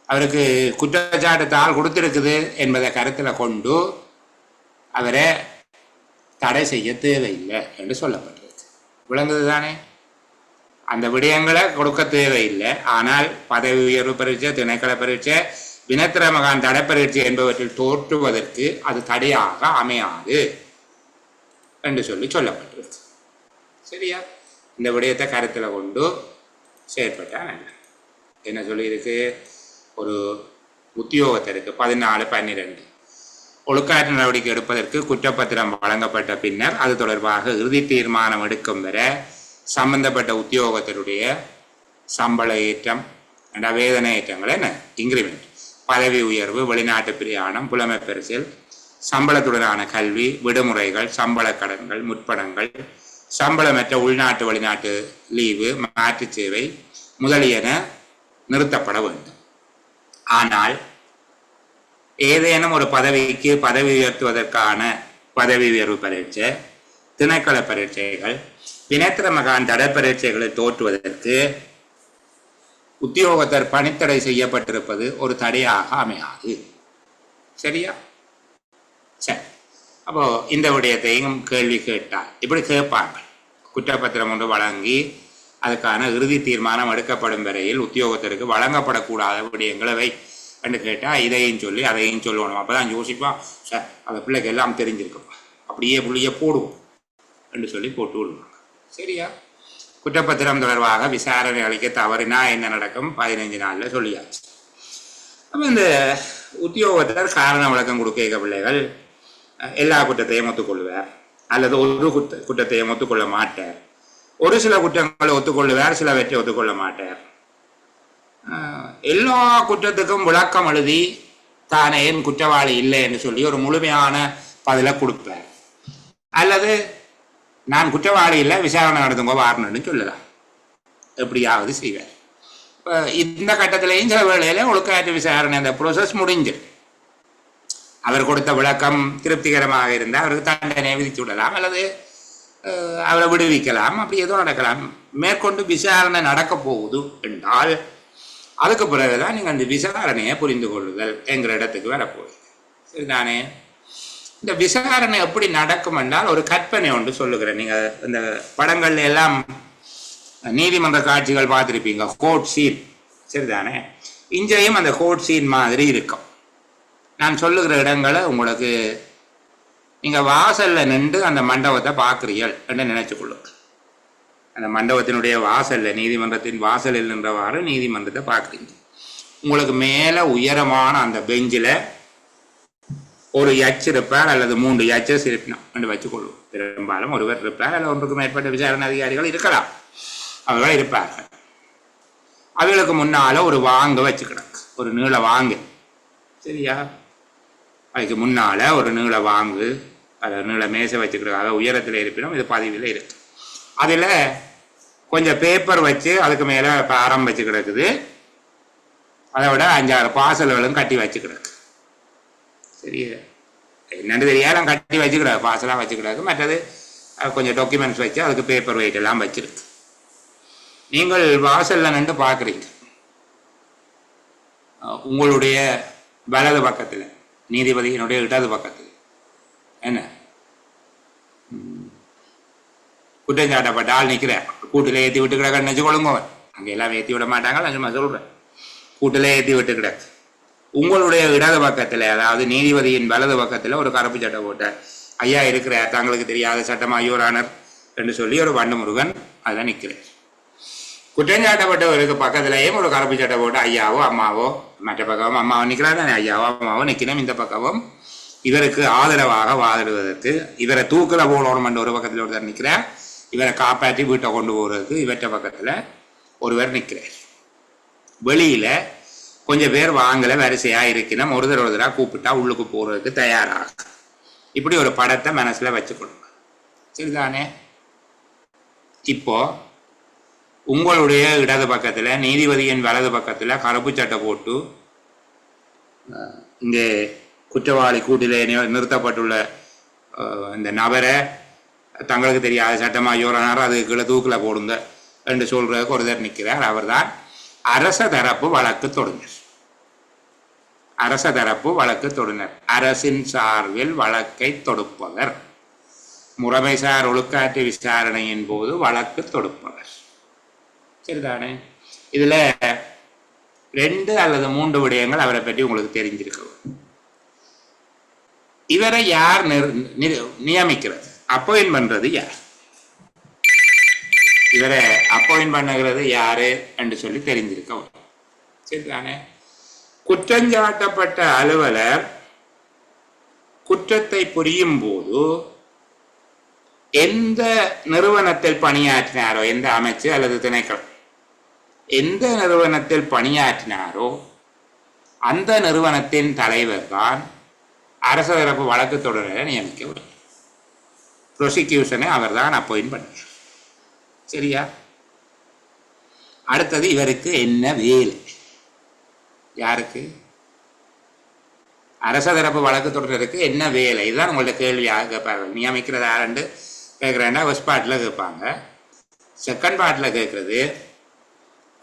அவருக்கு குற்றச்சாட்டுத்தாள் கொடுத்திருக்குது என்பதை கருத்தில் கொண்டு அவரை தடை செய்ய தேவையில்லை என்று சொல்லப்பட்டிருக்கு. விளங்குது தானே? அந்த விடயங்களை கொடுக்க தேவையில்லை. ஆனால் பதவி உயர்வு பரீட்சை, திணைக்கள பரீட்சை, வினைத்திறன்கான் தடை பரீட்சை என்பவற்றில் தோற்றுவதற்கு அது தடையாக அமையாது என்று சொல்லப்பட்டிருக்கு. சரியா? இந்த விடயத்தை கருத்தில் கொண்டு செயற்பட்டா என்ன சொல்லியிருக்கு? ஒரு உத்தியோகத்திற்கு 14-12 ஒழுக்காற்று நடவடிக்கை எடுப்பதற்கு குற்றப்பத்திரம் வழங்கப்பட்ட பின்னர் அது தொடர்பாக இறுதி தீர்மானம் எடுக்கும் வரை சம்பந்தப்பட்ட உத்தியோகத்தினுடைய சம்பள ஏற்றம், வேதனை ஏற்றங்கள், என்ன இன்கிரிமெண்ட், பதவி உயர்வு, வெளிநாட்டு பிரயாணம், புலமை பரிசில், சம்பளத்துடனான கல்வி, விடுமுறைகள், சம்பள கடன்கள், முற்பணங்கள், சம்பளமற்ற உள்நாட்டு வெளிநாட்டு லீவு, மாற்று சேவை முதலியன நிறுத்தப்பட வேண்டும். ஆனால் ஏதேனும் ஒரு பதவிக்கு பதவி உயர்த்துவதற்கான பதவி உயர்வு பரீட்சை, திணைக்கள பரீட்சைகள், வினைத்திறன்கான் தடை பரீட்சைகளை தோற்றுவதற்கு உத்தியோகத்தர் பணித்தடை செய்யப்பட்டிருப்பது ஒரு தடையாக அமையாது. சரியா? சரி. அப்போ இந்த விடயத்தையும் கேள்வி கேட்டால் இப்படி கேட்பாங்க. குற்றப்பத்திரம் ஒன்று வழங்கி அதுக்கான இறுதி தீர்மானம் எடுக்கப்படும் வரையில் உத்தியோகத்திற்கு வழங்கப்படக்கூடாத விடயங்களை என்று கேட்டால் இதையும் சொல்லி அதையும் சொல்லணும். அப்போ தான் யோசிப்பான், சார் அந்த பிள்ளைக்கு எல்லாம் தெரிஞ்சிருக்கும், அப்படியே புள்ளியை போடுவோம் என்று சொல்லி போட்டு விடுவாங்க. சரியா? குற்றப்பத்திரம் தொடர்பாக விசாரணை அளிக்க தவறினா என்ன நடக்கும் 15 நாளில் சொல்லியாச்சு. அப்போ இந்த உத்தியோகத்தர் காரண விளக்கம் கொடுக்க பிள்ளைகள் எல்லா குற்றத்தையும் ஒத்துக்கொள்வார் அல்லது ஒரு குற்றத்தையும் ஒத்துக்கொள்ள மாட்டார். ஒரு சில குற்றங்களை ஒத்துக்கொள்ளுவார், சிலவற்றை ஒத்துக்கொள்ள மாட்டார். எல்லா குற்றத்துக்கும் விளக்கம் எழுதி தானே ஏன் குற்றவாளி இல்லை என்று சொல்லி ஒரு முழுமையான பதிலை கொடுப்பார். அல்லது நான் குற்றவாளி இல்லை, விசாரணை நடத்துங்க வாரணும்னு சொல்லலாம். எப்படியாவது செய்வார். இப்போ இந்த கட்டத்திலையும் சில வேளையில ஒழுக்காற்று விசாரணை அந்த ப்ரோசஸ் முடிஞ்சிடும். அவர் கொடுத்த விளக்கம் திருப்திகரமாக இருந்தால் அவருக்கு தண்டனை விதித்து விடலாம் அல்லது அவரை விடுவிக்கலாம். அப்படி எதுவும் நடக்கலாம். மேற்கொண்டு விசாரணை நடக்க போகுது என்றால் அதுக்கு பிறகுதான் நீங்கள் அந்த விசாரணையை புரிந்து கொள்ளுதல் என்கிற இடத்துக்கு வரப்போகுது. சரிதானே? இந்த விசாரணை எப்படி நடக்கும் என்றால் ஒரு கற்பனை ஒன்று சொல்லுகிறேன். நீங்கள் இந்த படங்கள்ல எல்லாம் நீதிமன்ற காட்சிகள் பார்த்துருப்பீங்க, கோர்ட் சீன். சரிதானே? இங்கேயும் அந்த கோர்ட் சீன் மாதிரி இருக்கும். நான் சொல்லுகிற இடங்களை உங்களுக்கு நீங்கள் வாசலில் நின்று அந்த மண்டபத்தை பார்க்குறீர்கள் என்று நினைச்சுக்கொள்ளுங்க. அந்த மண்டபத்தினுடைய வாசலில், நீதிமன்றத்தின் வாசலில் நின்றவாறு நீதிமன்றத்தை பார்க்குறீங்க. உங்களுக்கு மேலே உயரமான அந்த பெஞ்சில் ஒரு யட்ஜ் இருப்பார் அல்லது 3 யட்ஜஸ் இருப்பினோம் என்று வச்சுக்கொள்வோம். பெரும்பாலும் ஒருவர் இருப்பார் அல்லது ஒன்றுக்கு மேற்பட்ட விசாரணை அதிகாரிகள் இருக்கலாம். அவர்கள் இருப்பார்கள். அவர்களுக்கு முன்னால் ஒரு வாங்க வச்சு கிடக்கு, ஒரு நீள வாங்கு. சரியா? அதுக்கு முன்னால் ஒரு நீள வாங்கு, அதை நீள மேசை வச்சுக்கிட்டு, அதை உயரத்தில் இருப்பினோம். இது பதிவில் இருக்கு. அதில் கொஞ்சம் பேப்பர் வச்சு அதுக்கு மேலே பாரம் வச்சு கிடக்குது. அதை விட 5-6 பார்சல்களும் கட்டி வச்சு கிடக்கு. சரியா? என்னென்னு தெரியாது, கட்டி வச்சுக்கிடாது, பார்சலாக வச்சுக்கிடாது. மற்றது கொஞ்சம் டாக்குமெண்ட்ஸ் வச்சு அதுக்கு பேப்பர் வெயிட் எல்லாம் வச்சிருக்கு. நீங்கள் வாசலில் நின்று பார்க்குறீங்க. உங்களுடைய வலது பக்கத்தில், நீதிபதியினுடைய இடது பக்கத்தில் என்ன குற்றஞ்சாட்டப்பட்ட ஆள் நிற்கிறேன். கூட்டில் ஏற்றி விட்டு கிடக்க நினச்சி கொள்ளுங்க. அங்கே எல்லாம் ஏற்றி விட மாட்டாங்க. நான் சும்மா சொல்கிறேன், கூட்டில் ஏற்றி விட்டு கிடக்கு. உங்களுடைய இடது பக்கத்தில், அதாவது நீதிபதியின் வலது பக்கத்தில் ஒரு கருப்பு சட்டை போட்ட ஐயா இருக்கிறார். தங்களுக்கு தெரியாத சட்டமா யோரானர் என்று சொல்லி ஒரு வண்டு முருகன் அதில் நிற்கிறார். குற்றஞ்சாட்டப்பட்டவருக்கு பக்கத்திலேயும் ஒரு கருப்பு சட்டை போட்டு ஐயாவோ அம்மாவோ, மற்ற பக்கமும் அம்மாவோ நிற்கிறார் தானே, ஐயாவோ அம்மாவோ நிற்கணும். இந்த பக்கமும் இவருக்கு ஆதரவாக வாதிடுவதற்கு, இவரை தூக்கில் போடணும் ஒரு பக்கத்தில் ஒருத்தர் நிற்கிறார். இவரை காப்பாற்றி வீட்டை கொண்டு போகிறதுக்கு இவற்ற பக்கத்தில் ஒருவர் நிற்கிறார். வெளியில் கொஞ்சம் பேர் வாங்கலை, வரிசையாக இருக்கணும். ஒருத்தராக கூப்பிட்டா உள்ளுக்கு போகிறதுக்கு தயாராக. இப்படி ஒரு படத்தை மனசில் வச்சுக்கொள்ளுங்க. சரிதானே? இப்போ உங்களுடைய இடது பக்கத்தில், நீதிபதியின் வலது பக்கத்தில் கருப்பு சட்டை போட்டு இங்கே குற்றவாளி கூட்டிலே நிறுத்தப்பட்டுள்ள இந்த நபரை தங்களுக்கு தெரியாத சட்டமா யோரனார் அது கீழே தூக்கில் போடுங்க என்று சொல்றதுக்கு ஒருத்தர் நிற்கிறார். அவர் தான் அரச தரப்பு வழக்கு தொடுனர். அரச தரப்பு வழக்கு தொடுனர், அரசின் சார்பில் வழக்கை தொடுப்பவர், முறைமைசார் ஒழுக்காற்று விசாரணையின் போது வழக்கு தொடுப்பவர். சரிதானே? இதுல 2 அல்லது 3 விடயங்கள் அவரை பற்றி உங்களுக்கு தெரிஞ்சிருக்கும். இவரை யார் நியமிக்கிறது, அப்பாயின்ட் பண்றது யார், இவரை அப்பாயின்ட் பண்ணுகிறது யாரு என்று சொல்லி தெரிஞ்சிருக்க. சரிதானே? குற்றஞ்சாட்டப்பட்ட அலுவலர் குற்றத்தை புரியும் போது எந்த நிறுவனத்தில் பணியாற்றினாரோ, எந்த அமைச்சு அல்லது திணைக்களம் எந்த நிறுவனத்தில் பணியாற்றினாரோ அந்த நிறுவனத்தின் தலைவர் தான் அரச தரப்பு வழக்கு தொடர நியமிக்க வேண்டும். ப்ரொசிக்யூஷனை அவர் தான் அப்பாயின்ட் பண்ணார். சரியா? அடுத்தது இவருக்கு என்ன வேலை? யாருக்கு? அரச தரப்பு வழக்கு தொடருக்கு என்ன வேலை? இதுதான் உங்கள்ட்ட கேள்வியாக கேட்பாங்க. நியமிக்கிறது யாருன்னு கேட்குறேன்னா ஃபர்ஸ்ட் பார்ட்டில் கேட்பாங்க. செகண்ட் பார்ட்டில் கேட்குறது,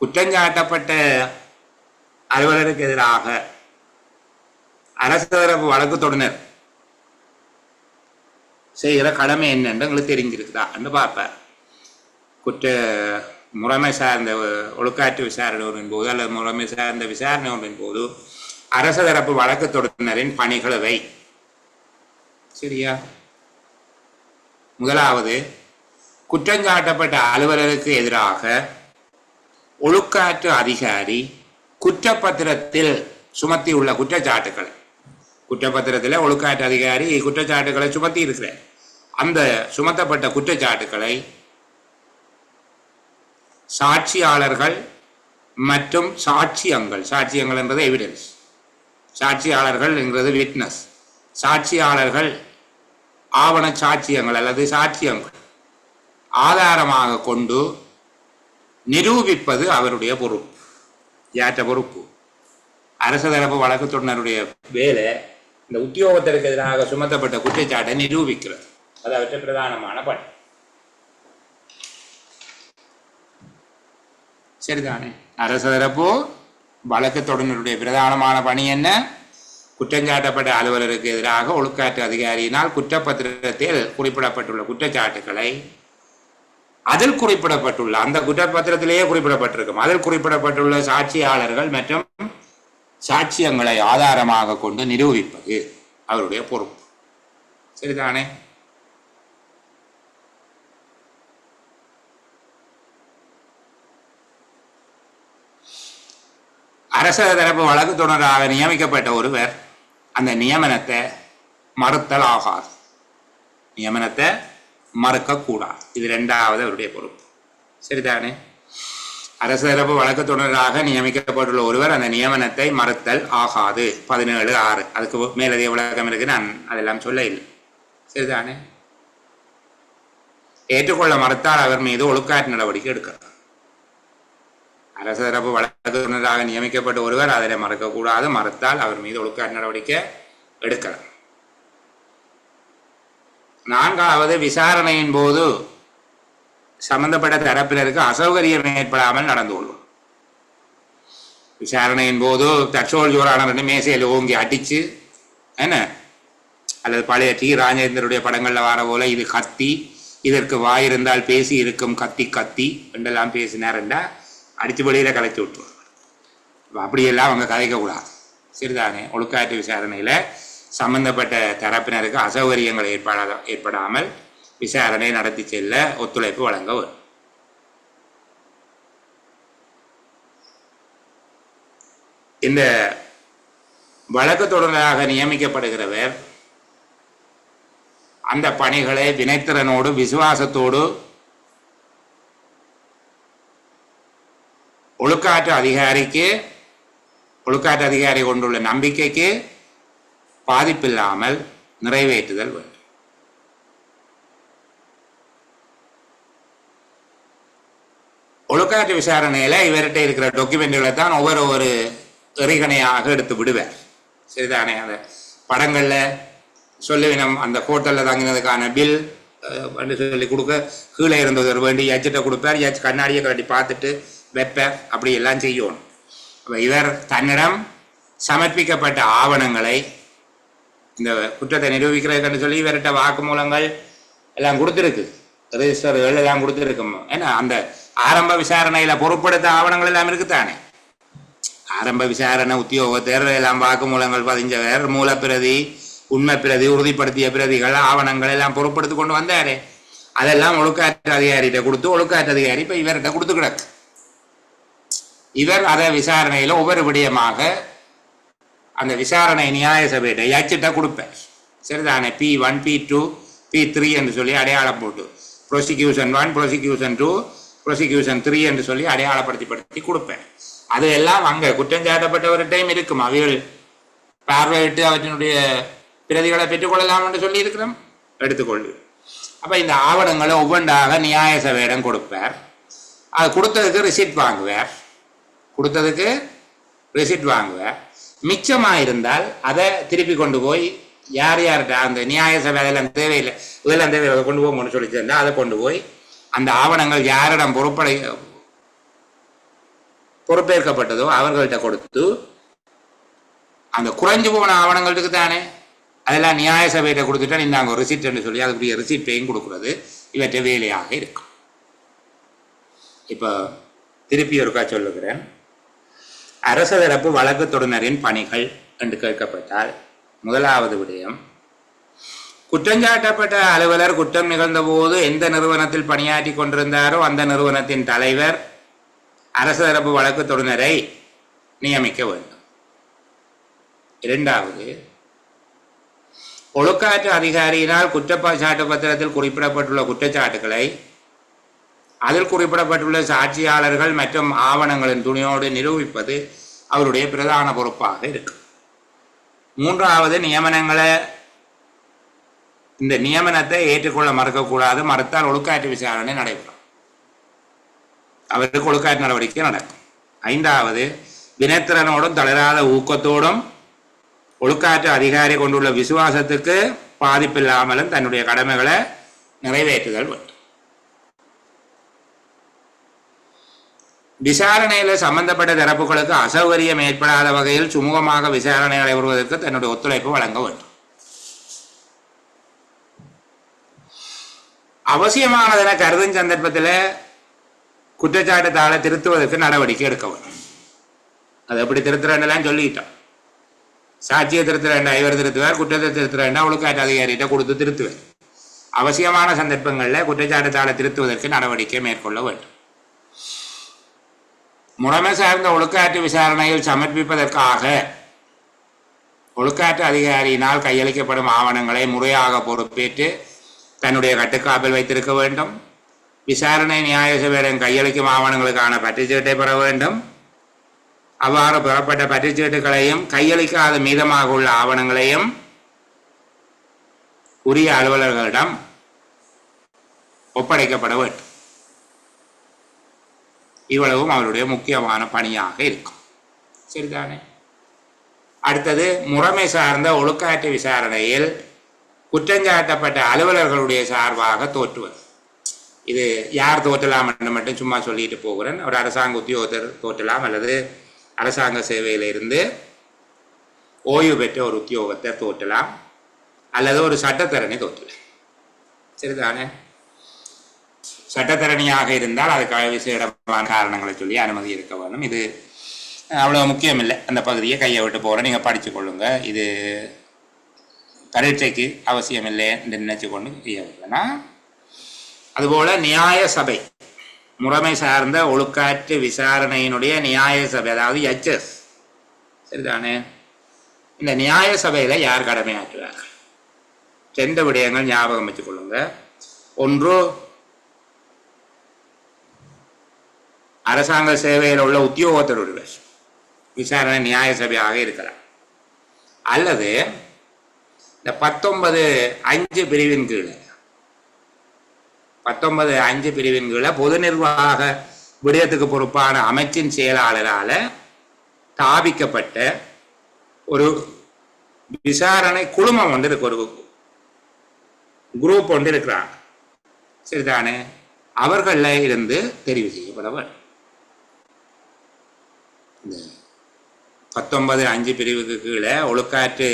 குற்றஞ்சாட்டப்பட்ட அலுவலருக்கு எதிராக அரச தரப்பு வழக்கு தொடர் செய்கிற கடமை என்னன்னு உங்களுக்கு தெரிஞ்சிருக்குதான்னு பார்ப்பார். குற்ற முறைமை சார்ந்த ஒழுக்காற்று விசாரணை ஒன்றின் போது அல்லது முறைமை சார்ந்த விசாரணை ஒன்றின் போது அரச தரப்பு வழக்கு தொடரினரின் பணிகளவை. சரியா? முதலாவது, குற்றஞ்சாட்டப்பட்ட அலுவலருக்கு எதிராக ஒழுக்காற்று அதிகாரி குற்றப்பத்திரத்தில் சுமத்தியுள்ள குற்றச்சாட்டுக்களை, குற்றப்பத்திரத்தில் ஒழுக்காற்று அதிகாரி குற்றச்சாட்டுக்களை சுமத்தி இருக்கிறார். அந்த சுமத்தப்பட்ட குற்றச்சாட்டுக்களை சாட்சியாளர்கள் மற்றும் சாட்சியங்கள், சாட்சியங்கள் என்பது எவிடன்ஸ், சாட்சியாளர்கள் என்கிறது விட்னஸ், சாட்சியாளர்கள் ஆவண சாட்சியங்கள் அல்லது சாட்சியங்கள் ஆதாரமாக கொண்டு நிரூபிப்பது அவருடைய பொறுப்பு. யாற்ற பொறுப்பு? அரசு தரப்பு வழக்குத்துறையினருடைய வேலை இந்த உத்தியோகத்திற்கு எதிராக சுமத்தப்பட்ட குற்றச்சாட்டை நிரூபிக்கிறது. அது அவற்றை பிரதானமான பணி. சரிதானே? அரசு தரப்பு வழக்குத்துறையினருடைய பிரதானமான பணி என்ன? குற்றஞ்சாட்டப்பட்ட அலுவலருக்கு எதிராக ஒழுக்காற்று அதிகாரியினால் குற்றப்பத்திரத்தில் குறிப்பிடப்பட்டுள்ள குற்றச்சாட்டுக்களை, அதில் குறிப்பிடப்பட்டுள்ள அந்த குற்றப்பத்திரத்திலேயே குறிப்பிடப்பட்டிருக்கும், அதில் குறிப்பிடப்பட்டுள்ள சாட்சியாளர்கள் மற்றும் சாட்சியங்களை ஆதாரமாக கொண்டு நிரூபிப்பது அவருடைய பொறுப்பு. சரிதானே? அரச தரப்பு வழக்கு தொடராக நியமிக்கப்பட்ட ஒருவர் அந்த நியமனத்தை மறுத்தல் ஆகாது, நியமனத்தை மறுக்கக்கூடாது. இது இரண்டாவது அவருடைய பொறுப்பு. சரிதானே? அரசு தரப்பு வழக்கு தொடராக நியமிக்கப்பட்டுள்ள ஒருவர் அந்த நியமனத்தை மறுத்தல் ஆகாது. 17(6). அதுக்கு மேலதிக விளக்கம் இருக்கு, நான் அதெல்லாம் சொல்ல இல்லை. சரிதானே? ஏற்றுக்கொள்ள மறுத்தால் அவர் மீது ஒழுக்காற்று நடவடிக்கை எடுக்கிறார். அரசு தரப்பு வழக்குனராக நியமிக்கப்பட்ட ஒருவர் அதில் மறுக்கக்கூடாது, மறுத்தால் அவர் மீது ஒழுக்காற்று நடவடிக்கை எடுக்கிறார். 4வது, விசாரணையின் போது சம்பந்தப்பட்ட தரப்பினருக்கு அசௌகரியம் ஏற்படாமல் நடந்து கொள்வோம். விசாரணையின் போது தற்சோல் ஜோரான மேசையில் ஓங்கி அடிச்சு என்ன, அல்லது பழைய டி ராஜேந்திரனுடைய படங்கள்ல வர போல இது கத்தி, இதற்கு வாயிருந்தால் பேசி இருக்கும் கத்தி கத்தி என்றெல்லாம் பேசினார்ன்றா அடிச்சு வெளியில கலைச்சு விட்டுருவார். அப்படியெல்லாம் அவங்க கதைக்கக்கூடாது. சரிதானே? ஒழுக்காற்று விசாரணையில சம்பந்தப்பட்ட தரப்பினருக்கு அசௌகரியங்கள் ஏற்படாமல் விசாரணை நடத்தி செல்ல ஒத்துழைப்பு வழங்க வரும். இந்த வழக்கு தொடராக நியமிக்கப்படுகிறவர் அந்த பணிகளை வினைத்திறனோடு விசுவாசத்தோடு ஒழுக்காற்று அதிகாரி கொண்டுள்ள நம்பிக்கைக்கு பாதிப்பில்லாமல் நிறைவேற்றுதல் வேண்டும். ஒழுக்காற்று விசாரணையில இவர்கிட்ட இருக்கிற டாக்குமெண்ட்களை தான் ஒவ்வொரு எறிகணையாக எடுத்து விடுவார். சரிதானே? அந்த படங்கள்ல சொல்லுவினம் அந்த ஹோட்டல்ல தங்கினதுக்கான பில் சொல்லி கொடுக்க, கீழே இருந்தவர் வேண்டி எச்சிட்ட கொடுப்பார், கண்ணாடியை கட்டி பார்த்துட்டு வைப்பார், அப்படி எல்லாம் செய்யணும். இவர் தன்னிடம் சமர்ப்பிக்கப்பட்ட ஆவணங்களை இந்த குற்றத்தை நிரூபிக்கிறதுன்னு சொல்லி இவர்கிட்ட வாக்குமூலங்கள் எல்லாம் கொடுத்துருக்கு, ரெஜிஸ்டர்கள் எல்லாம் கொடுத்துருக்கும். ஏன்னா அந்த ஆரம்ப விசாரணையில பொறுப்படுத்த ஆவணங்கள் எல்லாம் இருக்குத்தானே. ஆரம்ப விசாரணை உத்தியோகத்தர் எல்லாம் வாக்குமூலங்கள் பதிஞ்சவர், மூலப்பிரதி, உண்மை பிரதி, உறுதிப்படுத்திய பிரதிகள், ஆவணங்கள் எல்லாம் பொறுப்படுத்தி கொண்டு வந்தாரு. அதெல்லாம் ஒழுக்காற்று அதிகாரிகிட்ட கொடுத்து ஒழுக்காற்று அதிகாரி இப்ப இவர்கிட்ட கொடுத்து கிடக்கு. இவர் அதை விசாரணையில ஒவ்வொரு விடயமாக அந்த விசாரணை நியாய சபையிட்ட எச்சிட்ட கொடுப்பேன். சரிதானே? P1, P2, P3 என்று சொல்லி அடையாளம் போட்டு ப்ரோசிக்யூஷன் 1, ப்ரோசிக்யூஷன் 2, ப்ரோசிக்யூஷன் 3 என்று சொல்லி அடையாளப்படுத்தி கொடுப்பேன். அது எல்லாம் அங்க குற்றஞ்சாட்டப்பட்ட ஒரு டைம் இருக்கும். அவைகள் பார்வையிட்டு அவற்றினுடைய பிரதிகளை பெற்றுக்கொள்ளலாம் என்று சொல்லி இருக்கிறோம், எடுத்துக்கொள்ளு. அப்ப இந்த ஆவணங்களை ஒவ்வொன்றாக நியாய சபையிடம் கொடுப்பார். அது கொடுத்ததுக்கு ரிசிப்ட் வாங்குவார். மிச்சமா இருந்தால் அதை திருப்பி கொண்டு போய் யார்கிட்ட அந்த நியாய சபை அதெல்லாம் தேவையில்லை, இதெல்லாம் தேவையில்லை, கொண்டு போங்கன்னு சொல்லி சேர்ந்தா அதை கொண்டு போய் அந்த ஆவணங்கள் யாரிடம் பொறுப்பேற்கப்பட்டதோ அவர்கள்ட்ட கொடுத்து, அந்த குறைஞ்சு போன ஆவணங்களுக்கு தானே அதெல்லாம் நியாய சபையிட்ட கொடுத்துட்டா இந்தாங்க ஒரு ரிசிப்ட்னு சொல்லி அதுக்குரிய ரிசிப்டையும் கொடுக்குறது இவற்றை வேலையாக இருக்கும். இப்போ திருப்பி ஒருக்கா சொல்லுகிறேன். அரச தரப்பு வழக்கு தொடரினரின் பணிகள் என்று கேட்கப்பட்டால் முதலாவது விடயம், குற்றஞ்சாட்டப்பட்ட அலுவலர் குற்றம் நிகழ்ந்த போது எந்த நிறுவனத்தில் பணியாற்றி கொண்டிருந்தாரோ அந்த நிறுவனத்தின் தலைவர் அரசு தரப்பு வழக்கு தொடுநரை நியமிக்க வேண்டும். இரண்டாவது, ஒழுக்காற்று அதிகாரியினால் குற்றச்சாட்டு பத்திரத்தில் குறிப்பிடப்பட்டுள்ள குற்றச்சாட்டுகளை அதில் குறிப்பிடப்பட்டுள்ள சாட்சியாளர்கள் மற்றும் ஆவணங்களின் துணையோடு நிரூபிப்பது அவருடைய பிரதான பொறுப்பாக இருக்கும். மூன்றாவது, இந்த நியமனத்தை ஏற்றுக்கொள்ள மறுக்கக்கூடாது. மறுத்தால் ஒழுக்காற்று விசாரணை நடைபெறும், அவருக்கு ஒழுக்காற்று நடவடிக்கை நடக்கும். ஐந்தாவது, வினைத்திறனோடும் தளராத ஊக்கத்தோடும் ஒழுக்காற்று அதிகாரி கொண்டுள்ள விசுவாசத்துக்கு பாதிப்பில்லாமலும் தன்னுடைய கடமைகளை நிறைவேற்றுதல் வேண்டும். விசாரணையில் சம்பந்தப்பட்ட தரப்புகளுக்கு அசௌகரியம் ஏற்படாத வகையில் சுமூகமாக விசாரணை நடைபெறுவதற்கு தன்னுடைய ஒத்துழைப்பு வழங்க வேண்டும். அவசியமானதென கருதும் சந்தர்ப்பத்தில் குற்றச்சாட்டு தாளை திருத்துவதற்கு நடவடிக்கை எடுக்க வேண்டும். அது எப்படி திருத்துறேன்லாம் சொல்லிட்டோம். சாட்சியை திருத்துறேன்டா இவர் திருத்துவார், குற்றத்தை திருத்துறேன்டா ஒழுக்காற்று அதிகாரிகிட்ட கொடுத்து திருத்துவார். அவசியமான சந்தர்ப்பங்களில் குற்றச்சாட்டு தாளை திருத்துவதற்கு நடவடிக்கை மேற்கொள்ள வேண்டும். முறைமை சார்ந்த ஒழுக்காற்று விசாரணையில் சமர்ப்பிப்பதற்காக ஒழுக்காற்று அதிகாரியினால் கையளிக்கப்படும் ஆவணங்களை முறையாக பொறுப்பேற்று தன்னுடைய கட்டுக்காப்பில் வைத்திருக்க வேண்டும். விசாரணை நியாய சபையிடம் கையளிக்கும் ஆவணங்களுக்கான பற்றுச்சீட்டை பெற வேண்டும். அவ்வாறு பெறப்பட்ட பற்றுச்சீட்டுகளையும் கையளிக்காத மீதமாக உள்ள ஆவணங்களையும் உரிய அலுவலர்களிடம் ஒப்படைக்கப்பட வேண்டும். இவ்வளவும் அவருடைய முக்கியமான பணியாக இருக்கும். சரிதானே? அடுத்தது, முறைமை சார்ந்த ஒழுக்காற்று விசாரணையில் குற்றஞ்சாட்டப்பட்ட அலுவலர்களுடைய சார்பாக தோற்றுவது. இது யார் தோற்றலாம் என்று மட்டும் சும்மா சொல்லிட்டு போகிறேன். ஒரு அரசாங்க உத்தியோகத்தர் தோற்றலாம், அல்லது அரசாங்க சேவையிலிருந்து ஓய்வு பெற்ற ஒரு உத்தியோகத்தர் தோற்றலாம், அல்லது ஒரு சட்டத்தரணி தோற்றலாம். சரிதானே? சட்டத்தரணியாக இருந்தால் அதுக்காக விசேடமான காரணங்களை சொல்லி அனுமதி இருக்க வேண்டும். இது அவ்வளோ முக்கியம் இல்லை, அந்த பகுதியை கையை விட்டு போகிறேன், நீங்கள் படித்து கொள்ளுங்க. இது பரீட்சைக்கு அவசியம் இல்லை என்று நினைச்சு கொண்டு செய்யவில்லைனா. அதுபோல் நியாய சபை, முறைமை சார்ந்த ஒழுக்காற்று விசாரணையினுடைய நியாய சபை, அதாவது எச்எஸ். சரிதானே? இந்த நியாய சபையில் யார் கடமையாற்றுவார்கள்? 2 விடயங்கள் ஞாபகம் வச்சுக் கொள்ளுங்க. ஒன்று, அரசாங்க சேவையில் உள்ள உத்தியோகத்தருடைய விசாரணை நியாய சபையாக இருக்கலாம், அல்லது இந்த 19(5) பிரிவின் கீழே 19(5) பிரிவின் கீழே பொது நிர்வாக விடயத்துக்கு பொறுப்பான அமைச்சின் செயலாளரால் ஸ்தாபிக்கப்பட்ட ஒரு விசாரணை குழுமம் ஒன்று இருக்கு, ஒரு குரூப் ஒன்று இருக்கிறாங்க. சரிதானே? அவர்களில் இருந்து தெரிவு செய்யப்பட வேண்டும். இந்த 19(5) பிரிவுக்கு கீழே ஒழுக்காற்று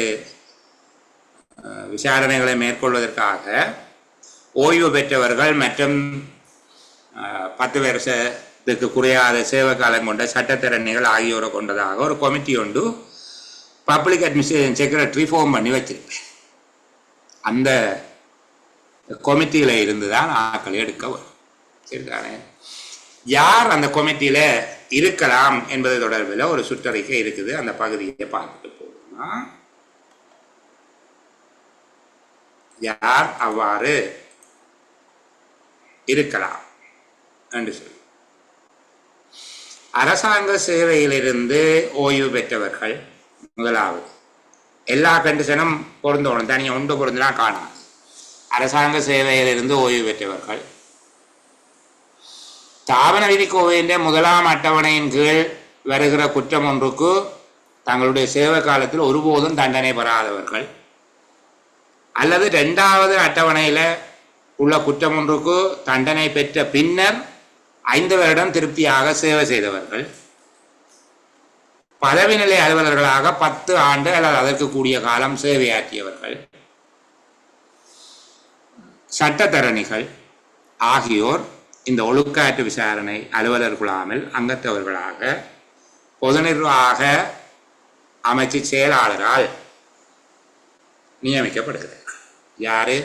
விசாரணைகளை மேற்கொள்வதற்காக ஓய்வு பெற்றவர்கள் மற்றும் 10 வருஷத்துக்கு குறையாத சேவை காலம் கொண்ட சட்டத்திறனிகள் ஆகியோரை கொண்டதாக ஒரு கமிட்டி ஒன்று பப்ளிக் அட்மினிஸ்ட்ரேஷன் செக்ரட்டரி ஃபார்ம் பண்ணி வச்சிருப்பேன். அந்த கமிட்டியில் இருந்து தான் ஆட்களை எடுக்க வரும். சரிதானே? யார் அந்த கமிட்டியில் இருக்கலாம் என்பது தொடர்பில் ஒரு சுற்றறிக்கை இருக்குது. அந்த பகுதியை பார்த்துட்டு போகணும்னா, யார் அவ்வாறு இருக்கலாம் என்று சொல்லி, அரசாங்க சேவையிலிருந்து ஓய்வு பெற்றவர்கள் முதலாவது. எல்லா கண்டிஷனும் பொருந்தோணும், தனியாக ஒன்று பொருந்தினா காணாது. அரசாங்க சேவையிலிருந்து ஓய்வு பெற்றவர்கள், ஸ்தாபன விதிக்கோவையின் 1ஆம் அட்டவணையின் கீழ் வருகிற குற்றம் ஒன்றுக்கு தங்களுடைய சேவை காலத்தில் ஒருபோதும் தண்டனை பெறாதவர்கள், அல்லது 2வது அட்டவணையில் உள்ள குற்றம் ஒன்றுக்கு தண்டனை பெற்ற பின்னர் 5 வருடம் திருப்தியாக சேவை செய்தவர்கள், பதவி நிலை அலுவலர்களாக 10 ஆண்டு அல்லது அதற்கு கூடிய காலம் சேவையாற்றியவர்கள், சட்டத்தரணிகள் ஆகியோர் இந்த ஒழுக்காற்று விசாரணை அலுவலர் குழாமில் அங்கத்தவர்களாக பொது நிர்வாக அமைச்சு செயலாளரால் நியமிக்கப்படுகிறார். யாரு?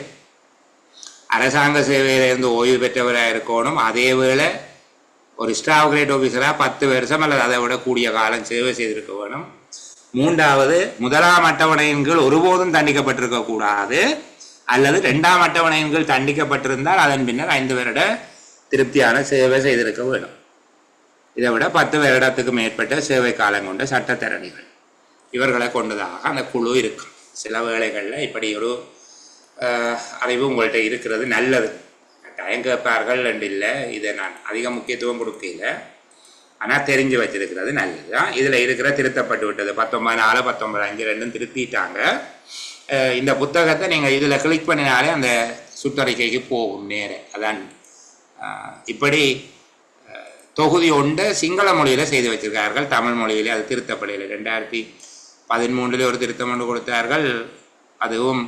அரசாங்க சேவையிலிருந்து ஓய்வு பெற்றவராக இருக்கணும். அதே வேளை ஒரு ஸ்டாஃப் கிரேட் ஆஃபீஸராக 10 வருஷம் அல்லது அதை விட கூடிய காலம் சேவை செய்திருக்க வேணும். 3வது, முதலாம் அட்டவணையின் கீழ் ஒருபோதும் தண்டிக்கப்பட்டிருக்க கூடாது, அல்லது 2ஆம் அட்டவணையின் கீழ் தண்டிக்கப்பட்டிருந்தால் அதன் பின்னர் 5 வருட திருப்தியான சேவை செய்திருக்க வேணும். இதை விட 10 வருடத்துக்கு மேற்பட்ட சேவை காலம் கொண்ட சட்டத்தரணிகள், இவர்களை கொண்டதாக அந்த குழு இருக்கும். சில வேளைகளில் இப்படி ஒரு அறிவு உங்கள்கிட்ட இருக்கிறது நல்லது. கட்டாயம் கேட்பார்கள் என்று இல்லை, இதை நான் அதிக முக்கியத்துவம் கொடுக்கல, ஆனால் தெரிஞ்சு வச்சிருக்கிறது நல்லது தான். இதில் இருக்கிற திருத்தப்பட்டு விட்டது 19.4, 19.5 ரெண்டும் திருத்திட்டாங்க. இந்த புத்தகத்தை நீங்கள் இதில் கிளிக் பண்ணினாலே அந்த சுற்றறிக்கைக்கு போகும் நேரம். அதான் இப்படி தொகுதி 1 சிங்கள மொழியில் செய்து வச்சிருக்கார்கள், தமிழ் மொழியிலே அது திருத்தப்படையில் 2013 ஒரு திருத்தம் ஒன்று கொடுத்தார்கள். அதுவும்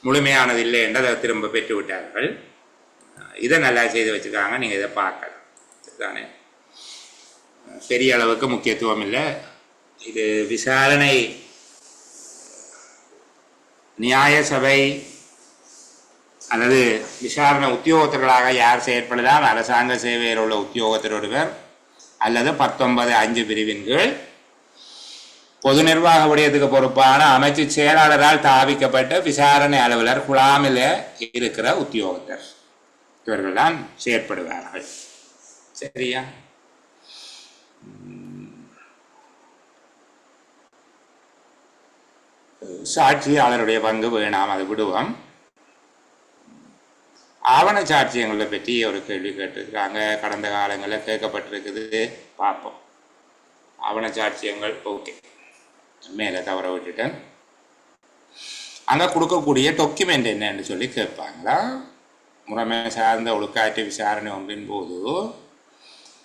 முழுமையானது இல்லை என்று அதை திரும்ப பெற்று விட்டார்கள். இதை நல்லா செய்து வச்சுருக்காங்க, நீங்கள் இதை பார்க்கலாம். தானே, பெரிய அளவுக்கு முக்கியத்துவம் இல்லை. இது விசாரணை நியாய சபை அல்லது விசாரணை உத்தியோகத்தர்களாக யார் செயற்படலாம்? அரசாங்க சேவையில் உள்ள உத்தியோகத்தர் ஒருவர் அல்லது 19(5) பிரிவின் கீழ் பொது நிர்வாக விடயத்துக்கு பொறுப்பான அமைச்சு செயலாளரால் தாவிக்கப்பட்ட விசாரணை அலுவலர் குழாமில் இருக்கிற உத்தியோகத்தர், இவர்கள் தான் செயற்படுவார்கள். சரியா? சாட்சியாளருடைய பங்கு வேணாம், அது விடுவோம். ஆவண சாட்சியங்களை பற்றி ஒரு கேள்வி கேட்டிருக்காங்க, கடந்த காலங்களில் கேட்கப்பட்டிருக்குது. பார்ப்போம். ஆவண சாட்சியங்கள் ஓகே, மேலே தவற விட்டுட்டேன். அங்கே கொடுக்கக்கூடிய டாக்குமெண்ட் என்னன்னு சொல்லி கேட்பாங்களா? முறைமை சார்ந்த ஒழுக்காற்று விசாரணை ஒன்றின் போது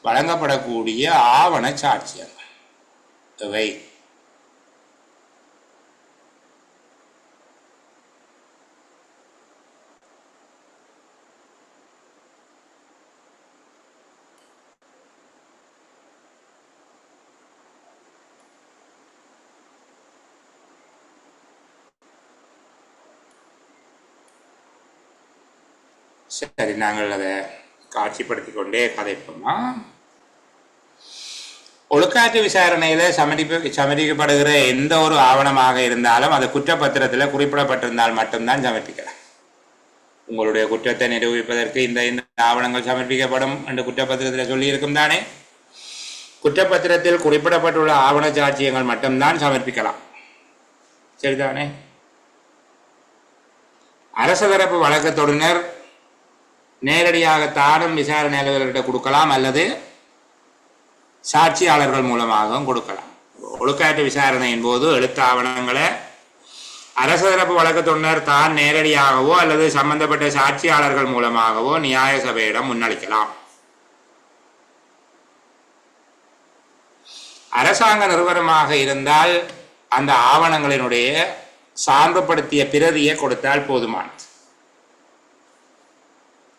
வழங்கப்படக்கூடிய ஆவண சாட்சியங்கள் இவை சரி, நாங்கள் அதை காட்சிப்படுத்தி கொண்டே கதைப்போமா? ஒழுக்காற்று விசாரணையில் சமர்ப்பிக்கப்படுகிற எந்த ஒரு ஆவணமாக இருந்தாலும் அது குற்றப்பத்திரத்தில் குறிப்பிடப்பட்டிருந்தால் மட்டும்தான் சமர்ப்பிக்கலாம். உங்களுடைய குற்றத்தை நிரூபிப்பதற்கு இந்த ஆவணங்கள் சமர்ப்பிக்கப்படும் என்று குற்றப்பத்திரத்தில் சொல்லியிருக்கும் தானே. குற்றப்பத்திரத்தில் குறிப்பிடப்பட்டுள்ள ஆவண சாட்சியங்கள் மட்டும்தான் சமர்ப்பிக்கலாம். சரிதானே? அரசு தரப்பு வழக்கத்தொடுனர் நேரடியாக தானும் விசாரணை அலுவலர்கிட்ட கொடுக்கலாம், அல்லது சாட்சியாளர்கள் மூலமாகவும் கொடுக்கலாம். ஒழுக்காற்று விசாரணையின் போது எழுத்து ஆவணங்களை அரசு தரப்பு வழக்கத்தொடர் தான் நேரடியாகவோ அல்லது சம்பந்தப்பட்ட சாட்சியாளர்கள் மூலமாகவோ நியாய சபையிடம் முன்னளிக்கலாம். அரசாங்க நிறுவனமாக இருந்தால் அந்த ஆவணங்களினுடைய சான்றுபடுத்திய பிரதியை கொடுத்தால் போதுமானது.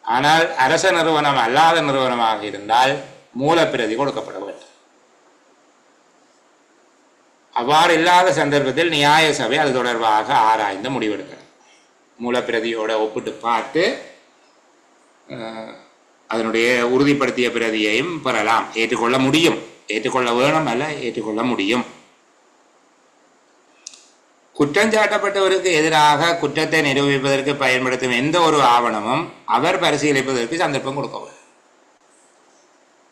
ஆனால் அரச நிறுவனம் அல்லாத நிறுவனமாக இருந்தால் மூலப்பிரதி கொடுக்கப்பட வேண்டும். அவ்வாறு இல்லாத சந்தர்ப்பத்தில் நியாய சபை அது தொடர்பாக ஆராய்ந்து முடிவெடுக்கிறது. மூலப்பிரதியோட ஒப்பிட்டு பார்த்து அதனுடைய உறுதிப்படுத்திய பிரதியையும் பெறலாம். ஏற்றுக்கொள்ள முடியும், ஏற்றுக்கொள்ள வேணும் அல்ல, ஏற்றுக்கொள்ள முடியும். குற்றஞ்சாட்டப்பட்டவருக்கு எதிராக குற்றத்தை நிரூபிப்பதற்கு பயன்படுத்தும் எந்த ஒரு ஆவணமும் அவர் பரிசீலிப்பதற்கு சந்தர்ப்பம் கொடுக்க வேண்டும்.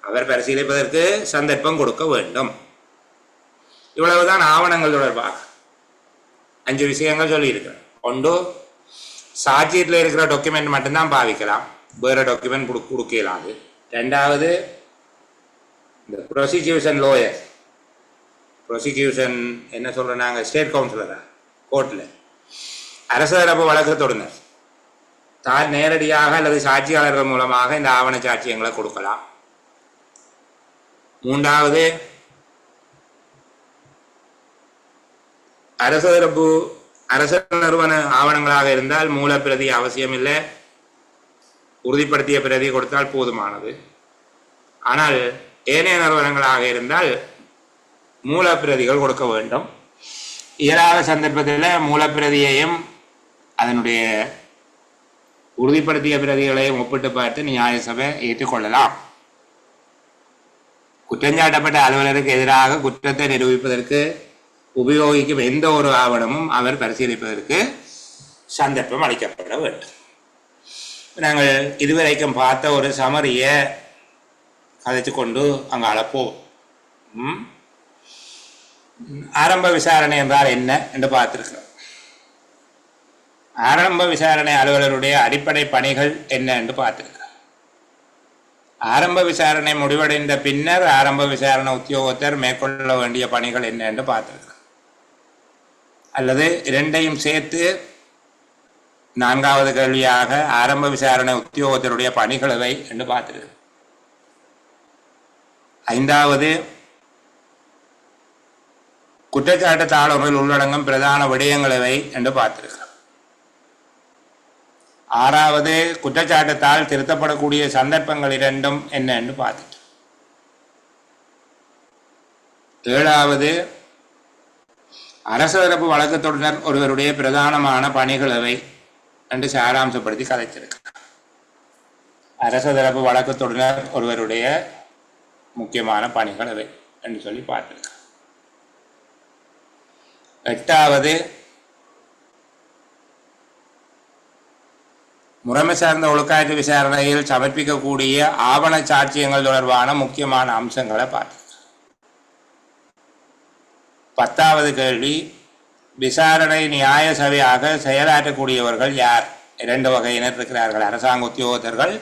அவர் பரிசீலிப்பதற்கு சந்தர்ப்பம் கொடுக்க வேண்டும். இவ்வளவுதான் ஆவணங்கள் தொடர்பாக 5 விஷயங்கள் சொல்லியிருக்கிறேன். ஒன்று, சாட்சியத்தில் இருக்கிற டாக்குமெண்ட் மட்டும்தான் பாவிக்கலாம், வேறு டாக்குமெண்ட் கொடுக்கலாது. 2வது, இந்த ப்ரொசிக்யூஷன் லோயர், ப்ரொசிக்யூஷன் என்ன சொல்கிறோம் நாங்கள், ஸ்டேட் கவுன்சிலரா கோர்ட்டில் அரசு தரப்பு வழக்கத்தொடுனர் தான் நேரடியாக அல்லது சாட்சியாளர்கள் மூலமாக இந்த ஆவண சாட்சியங்களை கொடுக்கலாம். 3வது, அரசு தரப்பு அரசு நிறுவன ஆவணங்களாக இருந்தால் மூலப்பிரதி அவசியம் இல்லை, உறுதிப்படுத்திய பிரதி கொடுத்தால் போதுமானது. ஆனால் ஏனைய நிறுவனங்களாக இருந்தால் மூலப்பிரதிகள் கொடுக்க வேண்டும். இயலாத சந்தர்ப்பத்தில் மூலப்பிரதியையும் அதனுடைய உறுதிப்படுத்திய பிரதிகளையும் ஒப்பிட்டு பார்த்து நியாய சபை ஏற்றுக்கொள்ளலாம். குற்றஞ்சாட்டப்பட்ட அலுவலருக்கு எதிராக குற்றத்தை நிரூபிப்பதற்கு உபயோகிக்கும் எந்த ஒரு ஆவணமும் அவர் பரிசீலிப்பதற்கு சந்தர்ப்பம் அளிக்கப்பட வேண்டும். நாங்கள் இதுவரைக்கும் பார்த்த ஒரு சமரியை கதைச்சு கொண்டு அங்கே அழைப்போம். ஆரம்ப விசாரணை என்றால் என்ன என்று பார்த்திருக்கிறோம். ஆரம்ப விசாரணை அலுவலருடைய அடிப்படை பணிகள் என்ன என்று பார்த்திருக்கிறோம். ஆரம்ப விசாரணை முடிவடைந்த பின்னர் ஆரம்ப விசாரணை உத்தியோகத்தர் மேற்கொள்ள வேண்டிய பணிகள் என்ன என்று பார்த்திருக்கிறோம். அல்லது இரண்டையும் சேர்த்து நான்காவது கேள்வியாக ஆரம்ப விசாரணை உத்தியோகத்தருடைய பணிகள் எவை என்று பார்த்திருக்கிறோம். ஐந்தாவது குற்றச்சாட்டு தாளர்கள் உள்ளடங்கும் பிரதான விடயங்கள் எவை என்று பார்த்திருக்கிறோம். ஆறாவது குற்றச்சாட்டுத்தால் திருத்தப்படக்கூடிய சந்தர்ப்பங்கள் இரண்டும் என்ன என்று பார்த்துட்டோம். ஏழாவது அரசு தரப்பு வழக்குத்தொடர் ஒருவருடைய பிரதானமான பணிகள் எவை என்று சாராம்சப்படுத்தி கதைச்சிருக்கிறார். அரசு தரப்பு வழக்குத்தொடர் ஒருவருடைய முக்கியமான பணிகள் எவை என்று சொல்லி பார்த்திருக்கிறார். எட்டாவது முறைமை சார்ந்த ஒழுக்காற்று விசாரணையில் சமர்ப்பிக்கக்கூடிய ஆவண சாட்சியங்கள் தொடர்பான முக்கியமான அம்சங்களை பார்த்து. பத்தாவது கேள்வி விசாரணை நியாய சபையாக செயலாற்றக்கூடியவர்கள் யார்? இரண்டு வகையினர் இருக்கிறார்கள். அரசாங்க உத்தியோகத்தர்கள்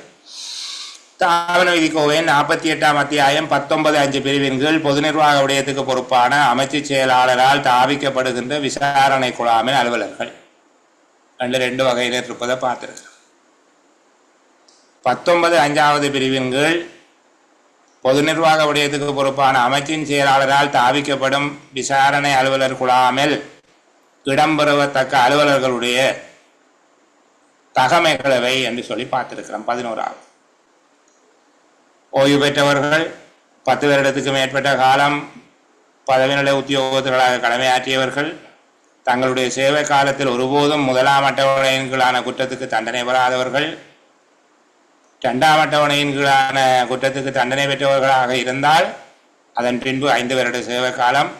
தாவன விதிக்கோவின் 48ஆம் அத்தியாயம் 19(5) பிரிவின் கீழ் பொது நிர்வாக விடயத்துக்கு பொறுப்பான அமைச்சு செயலாளரால் தாவிக்கப்படுகின்ற விசாரணை குழாமின் அலுவலர்கள் ரெண்டு வகையினர் இருப்பதை பார்த்திருக்கிறோம். 19(5) பிரிவின் கீழ் பொது நிர்வாக விடயத்துக்கு பொறுப்பான அமைச்சின் செயலாளரால் தாவிக்கப்படும் விசாரணை அலுவலர் குழாமில் இடம்பெறத்தக்க அலுவலர்களுடைய தகமைகளவை என்று சொல்லி பார்த்திருக்கிறோம். 11வது ஓய்வு பெற்றவர்கள், 10 வருடத்துக்கு மேற்பட்ட காலம் பதவிநிலை உத்தியோகத்தர்களாக கடமையாற்றியவர்கள், தங்களுடைய சேவை காலத்தில் ஒருபோதும் 1ஆம் அட்டவணையின் கீழான குற்றத்துக்கு தண்டனை பெறாதவர்கள், 2ஆம் அட்டவணையின் கீழான குற்றத்துக்கு தண்டனை பெற்றவர்களாக இருந்தால் அதன் பின்பு 5 வருட சேவை காலம்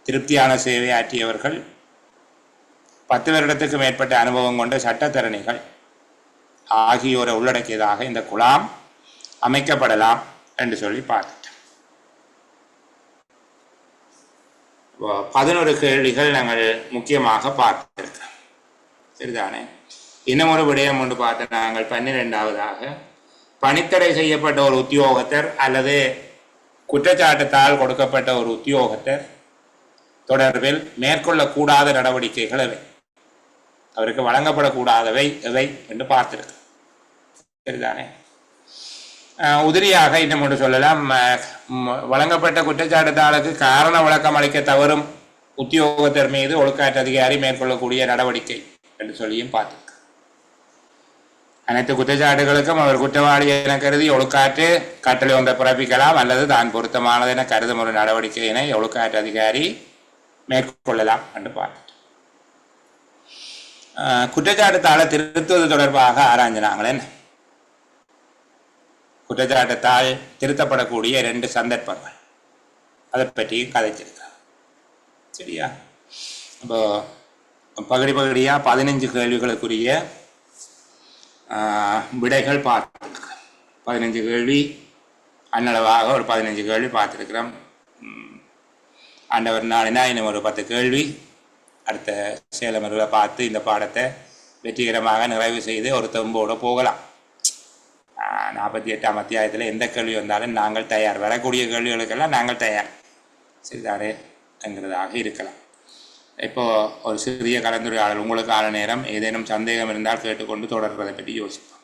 திருப்தியான சேவை ஆற்றியவர்கள், 10 வருடத்துக்கு மேற்பட்ட அனுபவம் கொண்ட சட்டத்தரணிகள் ஆகியோரை உள்ளடக்கியதாக இந்த குழாம் அமைக்கப்படலாம் என்று சொல்லி பார்த்துட்டோம். 11 கேள்விகள் நாங்கள் முக்கியமாக பார்த்திருக்கிறோம். சரிதானே? இன்னும் ஒரு விடயம் ஒன்று பார்த்த நாங்கள் 12வதாக பணித்தடை செய்யப்பட்ட ஒரு உத்தியோகத்தர் அல்லது குற்றச்சாட்டுத்தால் கொடுக்கப்பட்ட ஒரு உத்தியோகத்தர் தொடர்பில் மேற்கொள்ளக்கூடாத நடவடிக்கைகள் எவை, அவருக்கு வழங்கப்படக்கூடாதவை எவை என்று பார்த்திருக்கிறோம். சரிதானே? உதிரியாக இன்னும் ஒன்று சொல்லலாம். வழங்கப்பட்ட குற்றச்சாட்டுத்தாளுக்கு காரண விளக்கம் அளிக்க தவறும் உத்தியோகத்தர் மீது ஒழுக்காற்று அதிகாரி மேற்கொள்ளக்கூடிய நடவடிக்கை என்று சொல்லியும் பார்த்திருக்க. அனைத்து குற்றச்சாட்டுகளுக்கும் அவர் குற்றவாளி என கருதி ஒழுக்காற்று கட்டளை ஒன்றை பிறப்பிக்கலாம் அல்லது தான் பொருத்தமானது என கருதும் ஒரு நடவடிக்கையினை ஒழுக்காற்று அதிகாரி மேற்கொள்ளலாம் என்று பார்த்துட்டு குற்றச்சாட்டுத்தாளை திருத்துவது தொடர்பாக ஆராய்ஞ்சினாங்களே. குற்றச்சாட்டுத்தால் திருத்தப்படக்கூடிய 2 சந்தர்ப்பங்கள் அதை பற்றி கதைச்சிருக்காங்க. சரியா? இப்போ பகுதியாக 15 கேள்விகளுக்குரிய விடைகள் பார்த்துருக்கிறோம். 15 கேள்வி அன்னளவாக ஒரு 15 கேள்வி பார்த்துருக்கிறோம். ஆண்டவர் நாளினா இன்னும் ஒரு 10 கேள்வி அடுத்த சேலமர்களை பார்த்து இந்த பாடத்தை வெற்றிகரமாக நிறைவு செய்து ஒரு தெம்போடு போகலாம். 48ஆம் அத்தியாயத்தில் எந்த கேள்வி வந்தாலும் நாங்கள் தயார், வரக்கூடிய கேள்விகளுக்கெல்லாம் நாங்கள் தயார். சரிதானே என்கிறதாக இருக்கலாம். இப்போது ஒரு சிறிய கலந்துரையாடல், உங்களுக்கான நேரம். ஏதேனும் சந்தேகம் இருந்தால் கேட்டுக்கொண்டு தொடர்பதை பற்றி யோசிப்போம்.